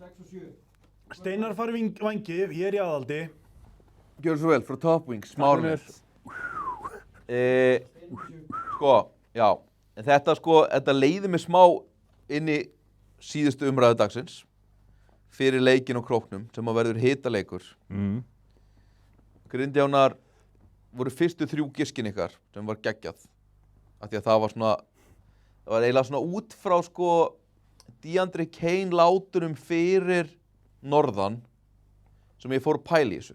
6 og 7.
Steinar fari vangi, ég er í aðaldi.
Gjörðu svo vel, frá Top Wings, Smárnir. Sko, já. En þetta leiði mig smá inn í síðustu umræðu dagsins. Fyrir leikinn og Króknum, sem að verður hitaleikur. Grindjánar voru fyrstu 3 giskin ykkar sem var geggjað. Af því að það var eiginlega svona út frá sko DeAndre Kane látunum fyrir norðan sem ég fór að pæla í þessu.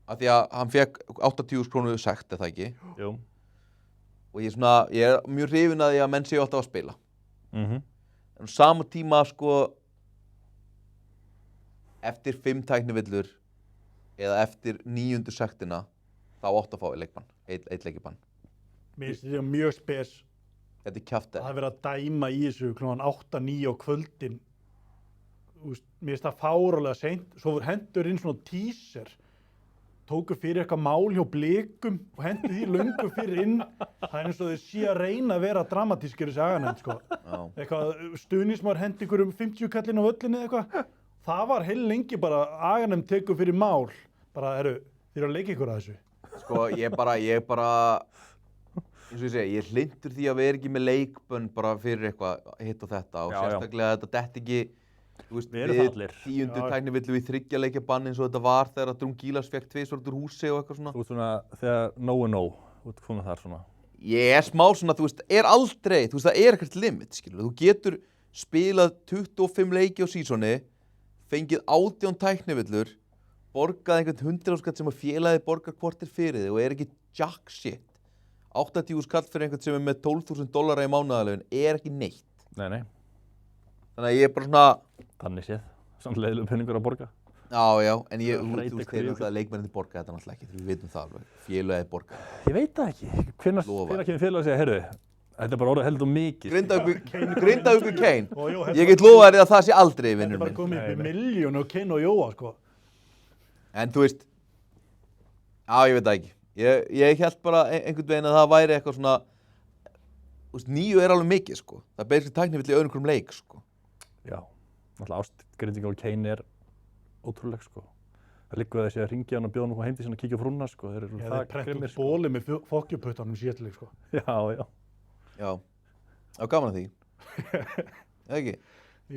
Af því að hann fekk 80.000 krónu sekt, er það ekki?
Jú.
Og ég er mjög hrifinn að því að menn séu alltaf að spila. En á sama tíma sko eftir 5 tæknivillur eða eftir 9. sektina þá átt að fá leikbann, eitt leikibann.
Mér finnst þetta mjög spes.
Þetta er kjaftæði.
Það verið að dæma í þessu klukkan 8-9 á kvöldin. Mér finnst það fárálega seint. Svo hendur inn svona teaser. Tóku fyrir eitthvað mál hjá Blikum og hendur því löngu fyrir inn. Það er eins og þeir sé að reyna að vera dramatískir þessi Aganefnd, sko. Eitthvað stuðningsmaður hendi ykkur 50 kallinn á völlinni eða eitthvað. Það var heil lengi bara Aganefnd tekur fyrir mál. Bara, þið eru að leika ykkur að þessu.
Sko, ég bara, eins og ég segi, ég hlindur því að við erum ekki með leikbönn bara fyrir eitthvað hitt og þetta og sérstaklega að þetta dett ekki, þú veist,
við
10. tæknivillu í 3 leikja bann eins og þetta var þegar að Drungilas fekk 2 út úr húsi og eitthvað svona.
Þú veist svona, þegar no, þú ert komið þar svona.
Ég er smá svona, þú veist, er aldrei, þú veist, það er ekkert limit, skilur. Þú getur spilað 25 leiki á sísoni, fengið 18 tæknivillur, borgað einhvern 100.000 sem að félagið borgar kvartir fyrir þig og er ekki jack shit. 80.000 kall fyrir einhvern sem er með $12,000 í mánaðarlaun er ekki neitt.
Nei.
Þannig að ég er bara svona...
Þannig séð, svona leiðilegum peningur að borga.
Já, en þú veist, þeir eru alltaf leikmennandi borga þetta náttúrulega ekki, við vitum það alveg. Félagið borga.
Ég veit það ekki. Hvenær kemur félagið að segja, heyrðu, þetta er bara orðið heldur mikið.
Grindavíkur Kane. Ég get lofað þér að það sé aldrei, vinnur minn.
Þetta er bara komið upp í milljón og Kane og Jóa, sko.
En þú veist, ég veit það ekki. Ég held bara einhvern veginn að það væri eitthvað svona, þú veist, 9 er alveg mikið, sko. Það ber sér tæknivill í öðrum hverjum leik, sko.
Já, náttúrulega Grindvíkingar og Kane er ótrúleg, sko. Það liggur þessi að ringja hann og bjóða hann heim til sín að kíkja á frúna, sko. Þeir eru það grimmir, sko. Bóli með fokkjuputtanum síðastleik, sko.
Já, gaman að því. Eða ekki?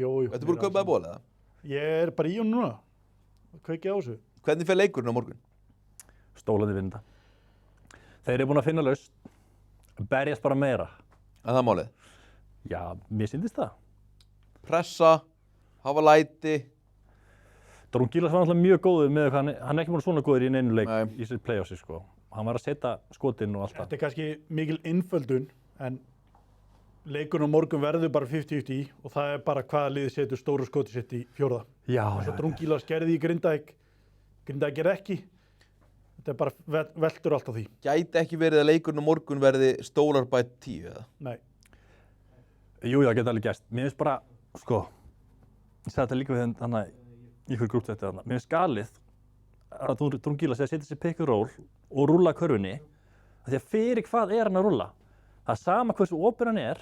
Jú.
Þetta er búin að kaupaði ból, eða?
Ég er bara í hún núna. Kveiki á þessu.
Hvernig fer leikurinn á morgun?
Stólandi vinda. Þeir eru búin að finna lausn. Berjast bara meira.
Er það málið?
Já, mér sýndist það.
Pressa, hafa læti.
Drungilas var náttúrulega mjög góður með hann er ekki búin svona góður í einu leik í sitt playoffsi, sko. Hann var að setja skotinn og allt það.
Þetta er kannski mikil einföldun, en leikurinn á morgun verður bara 50-50 og það er bara hvaða liðið setur stóru skoti sitt í 4.
Já.
Svo Drungilas gerði í Grindavík er ekki. Þetta er bara veltur allt á því.
Gæti ekki verið að leikurinn á morgun verði stólar bæ 10, eða?
Nei.
Jú, það geti alveg gerst. Mér finnst bara, sko, ég sagði þetta líka við hann í ykkur grúpt þetta þarna. Mér finnst galið að Drungilas setja sér pick and roll og rúlla körfunni. Því að fyrir hvað er hann að rúlla? Það er sama hversu opinn hann er,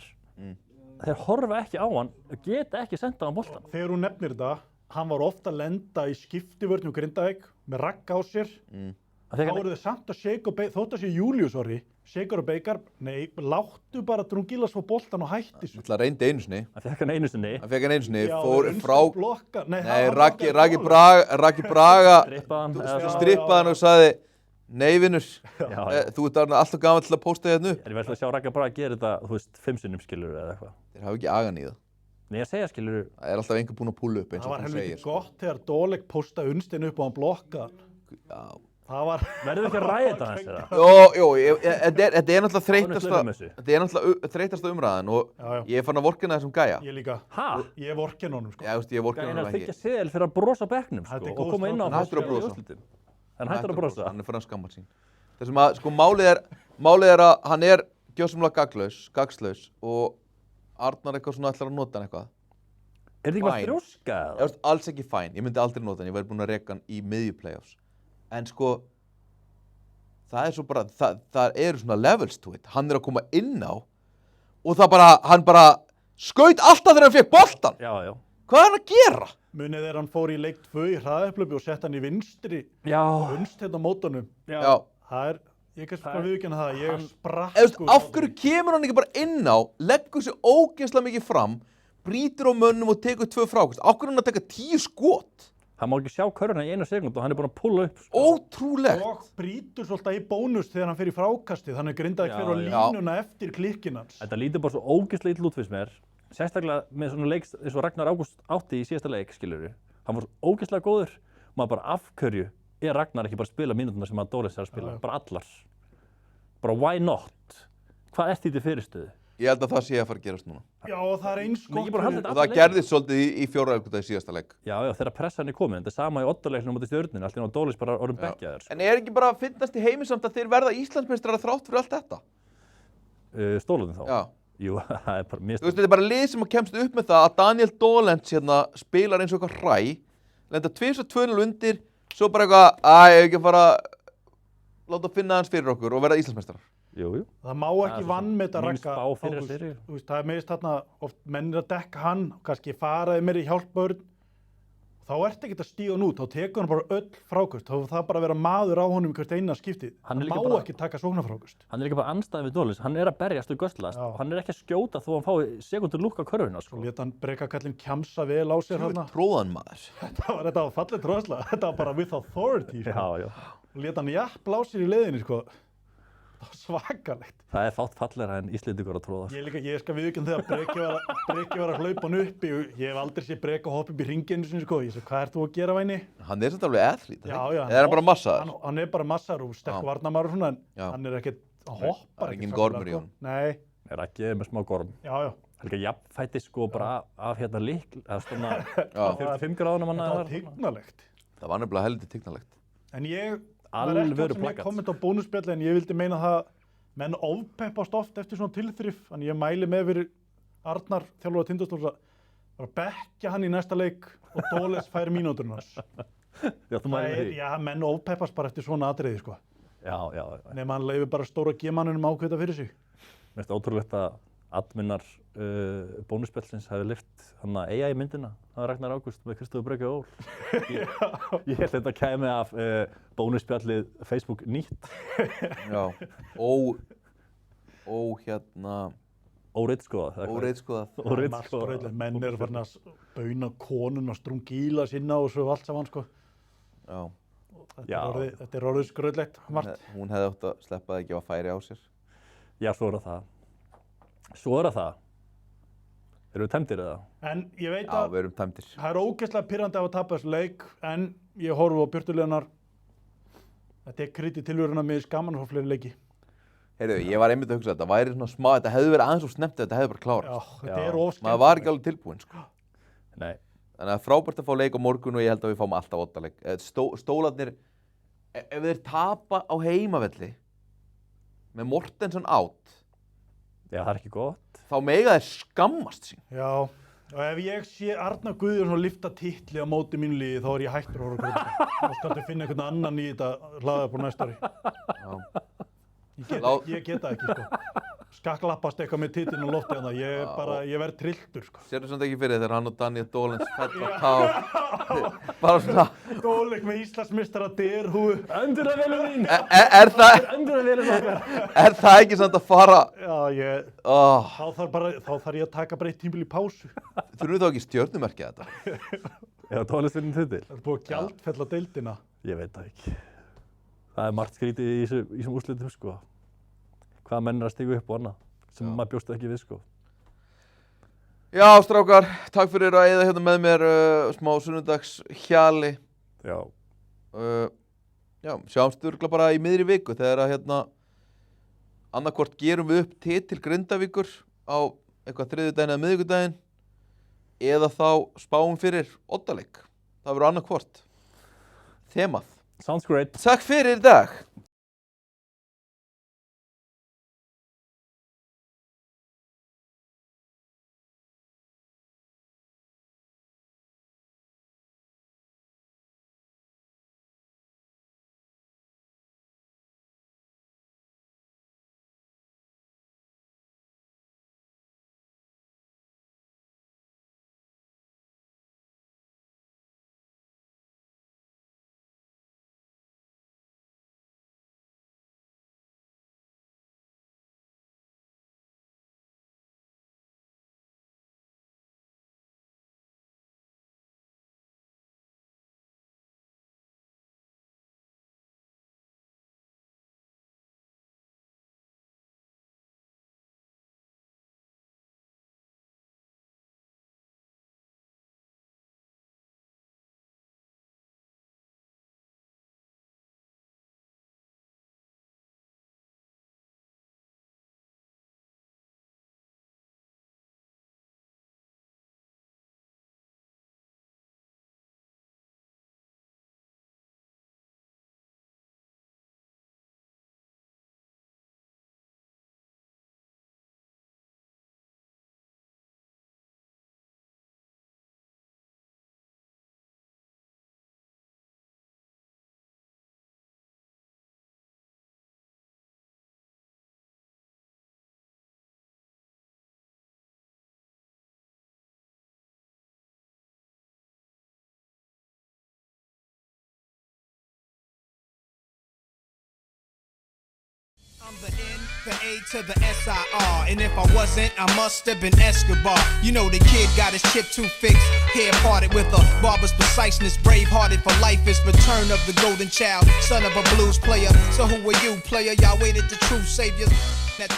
þeir horfa ekki á hann og geta ekki senda hann boltan.
Þegar hún nefnir þetta, hann var ofta að lenda í skiptivörn hjá Grindavík með ragga á sér. Þá eru þeir samt að shake og þótt að sé Július, shaker og beikar, nei, láttu bara Drungilas fá boltan og hætti svo.
Það reyndi einu sinni.
Hann fekk hann einu sinni.
Fór frá...
Blokka. Nei,
Raggi Braga strippaði hann og sagði nei, vinnur, þú ert alltaf gaman til að pósta hérna upp.
Ég verður að sjá Raggi Braga gera þetta, þú veist, 5 sinnum skilur eða eitthvað.
Þeir hafa ekki agan í það.
Nei, ég segja skilur.
Það er alltaf einhver búinn að púlla upp eins og
það var
þú segir.
helviti gott þegar Dolek posta Unnstein upp og hann blokkaði.
Já,
Það var...
Verðum við ekki að ræða þetta hans eða?
Jó, þetta er náttúrulega
slökum þessu.
þreytasta umræðan og
Já.
ég er fann að vorkenna þessum gæja.
Ég líka.
Ha?
Ég vorkenna honum, sko.
Já, veist, ég vorkenna
Gæinn er
hann
að
ekki.
þykja seðil fyrir að brosa á bekknum,
Þetta
sko,
er
og
góð
koma inn á
strákur.
Hann hættur að brosa.
úrslitin. En hættur að brosa.
Hann er fyrir að skamma sín. Þessum að, sko, málið er að hann er gjörsamlega gagnslaus og Arnar eitthvað svona ætlar að nota hann eitthvað.
Er þetta ekki bara
Fine.
þrjóska
Ég
eða?
veist, alls ekki fæn, ég myndi aldrei nota hann, ég væri búinn að reka hann í miðju playoffs. En sko, það er svo bara, það eru svona levels to it. Hann er að koma inn á og hann bara skaut alltaf þegar hann fékk boltan.
Já.
Hvað er hann að gera?
Munið þegar hann fór í leik 2 í hraðaupphlaupi og sett hann í vinstri,
Já.
unst hérna á mótunum.
Já.
Það er, ég kannski bara viðurkenna það, ég sprakk.
Eða, veist, af hverju kemur hann ekki bara inn á, leggur sér ógeðslega mikið fram, brýtur á mönnum og tekur 2 frákast. Af hverju er hann að taka 10 skot?
Hann má ekki sjá körfuna í 1 sekúndu og hann er búinn að pulla upp, sko.
Ótrúlegt.
Og brýtur svolítið í bónus þegar hann fer í frákastið, þannig grindaði
Já,
hver á
já.
línuna eftir klikkinn hans.
Þetta lítur bara svo ógeðslega illa út fyrst mér. Sérstaklega með svona leik eins og Ragnar Ágúst átti í síðasta leik, skilurðu. Hann var svo ógeðslega góður. Maður bara af hverju er Ragnar ekki bara að spila mínútuna sem að Dóles er að spila? Bara allar. Bara why not? Hvað er því til fyrirstöðu?
Ég held að það sé að fara að gerast núna.
Já, og það er eins
Men
gott
ég bara haldi
fyrir-
Og það gerðist svolítið í 4. leikluta í síðasta leik.
Já, þegar pressan er komin. Þetta er sama í oddaleiknum á Stjörnunni. Allt í einu á Dóles bara orðin bekkjaður, sko.
En er ekki bara að finnast í heimi samt að þeir verða Íslandsmeistarar þrátt fyrir allt þetta?
Stólaðin þá?
Já.
Jú, það er bara
Þú veist, þetta er bara lið sem kemst upp með það að Daniel Dolens hérna spilar eins og eitthvað hræ, lenda 2-2 undir, svo bara eitthvað, ég hef ekki að fara láta finna hans fyrir okkur og verða Íslandsmeistarar.
Jú.
Það má
Það
ekki
er svo
vannmeta
mín
Ragga
spá fyrir
Ágúst.
seríu.
Þú veist, það er meðist þarna oft mennir að dekka hann, kannski faraði meir í hjálpbörn. Þá ertu ekkert að stíga hann út, þá tekur hann bara öll frákust. Þá er það bara að vera maður á honum í hvert eina skiptið.
Hann er
Hann
líka
má
bara-
ekki taka sóknarfrákust.
Hann er líka bara andstæðið við Dóles. Hann er að berjast og göslast.
Já.
Og hann er ekki að skjóta þó hann fái sekundur lúk á körfuna,
Svo
sko.
lét hann brekakallinn kjamsa vel á sér
Þú
þarna.
er tróðan maður.
Þetta var fallið tróðslega. Þetta var bara with authority. Sko.
Já.
Og lét hann jafnla á sér í leiðinni, sko. Það var svakalegt.
Það er fátt fallegra en Íslendingur að tróða.
Ég skal viðurkenna þegar Breki var að hlaupa hann uppi. Ég hef aldrei séð Breki hoppa upp í hringinu sinni, sko. Ég segi, hvað ert þú að gera, væni?
Hann er svolítið alveg athlít.
Já.
Eða er hann bara massaður?
Hann er bara massaður og sterk
Já.
varnarmaður og svona, en
Já.
hann er ekkert, hann hoppar
það er
ekkert
enginn
svakalega,
gormur í
sko.
honum.
Nei,
Raggi er með smá gorm.
já.
Helga jafnfæti sko bara af hérna líkl, eða svona
Já.
45 gráðunum hann
Það var
að
tignalegt.
Það var nefnilega heldur tignalegt.
En ég,
Alvöru
það er ekkert sem ég
plakat.
komment á bónusspjalli, en ég vildi meina það, menn ofpeppast oft eftir svona tilþrif, þannig ég mæli með fyrir Arnar, þjálfara Tindastóls, að bara bekkja hann í næsta leik og Dóles fær mínúturinn hans.
Já, þú mælir með því.
Já, menn ofpeppast bara eftir svona atriði, sko.
Já.
Nefn hann leifir bara stóra G-mannunum ákveita fyrir sig.
Mér finnst ótrúlegt að adminnar bónusspjallsins hafi lyft hann að AI myndina að Ragnar Ágúst með Kristofur Breki og Ól. Ég held þetta kæmi af bónusspjallið Facebook nýtt.
Já. Hérna,
Óritskoðað.
óreiðskoðað.
Óritskoðað.
Menn eru farin að bauna konun og strungíla sinna og svo allt saman, sko.
Já.
Þetta er orðið skröðlegt, margt.
Hún hefði átt að sleppa að gefa færi á sér.
Já, svo er það. Erum við tæmdir eða?
En ég veit
Já,
að
við erum tæmdir.
það er ógeðslega pirrandi af að tapa þessu leik, en ég horfi á Björtulegunar. Þetta er krítið tilvöruna með skaman og fleiri leiki.
Heyrðu, ég var einmitt að hugsa þetta væri svona smá, þetta hefði verið aðeins og snemmt ef þetta hefði bara
Já,
klárast.
þetta
Já.
er ofskemmt.
Maður var ekki alveg tilbúinn, sko.
Nei.
Þannig að frábært að fá leik á morgun og ég held að við fáum alltaf oddaleik. Stólarnir, ef þeir tapa á heimavelli með Mortensson átt,
Já, það er ekki gott.
þá mega þeir skammast sín.
Já, og ef ég sé Arnar Guðjónsson lifta titli á móti mínu liði, þá er ég hættur að horfa á Gróttu. Þá skaltu finna einhvern annan í þetta hlaða upp á næsta ári.
Já.
Ég get það ekki, sko. Skakklappast eitthvað með titlinu og loftið hann ég verð trilltur, sko.
Sérðu samt ekki fyrir þegar hann og Daniel Dolens fell á tá. Bara svona,
Dóleik með Íslandsmeistara derhúfu.
Öndunarvélum mín!
er
Öndunarvélum okkar!
það ekki samt að fara,
Já, þá þarf ég að taka bara eitt tímbil í pásu.
þurfum við þá ekki stjörnumerkja þetta?
Já, Dóles vinnur titil.
Það er búið að gjaldfella deildina.
Ég veit það ekki. Það er margt skrítið í þessum úrslitum, sko. Hvaða menn er að stiga upp og annað sem maður bjóst ekki við, sko.
Já, strákar, takk fyrir að eyða hérna með mér smá sunnudagshjali.
Já.
Já, sjáumst örugglega bara í miðri viku þegar að annarkvort gerum við upp titil Grindavíkur á eitthvað þriðjudaginn eða miðvikudaginn eða þá spáum fyrir oddaleik. Það verður annarkvort. Þemað.
Sounds great.
Takk fyrir í dag.
I'm the N, the A to the S-I-R. And if I wasn't, I must have been Escobar. You know the kid got his chip too fixed, hair parted with a barber's preciseness. Brave-hearted for life is return of the golden child, son of a blues player. So who are you, player? Y'all waited the true saviors. That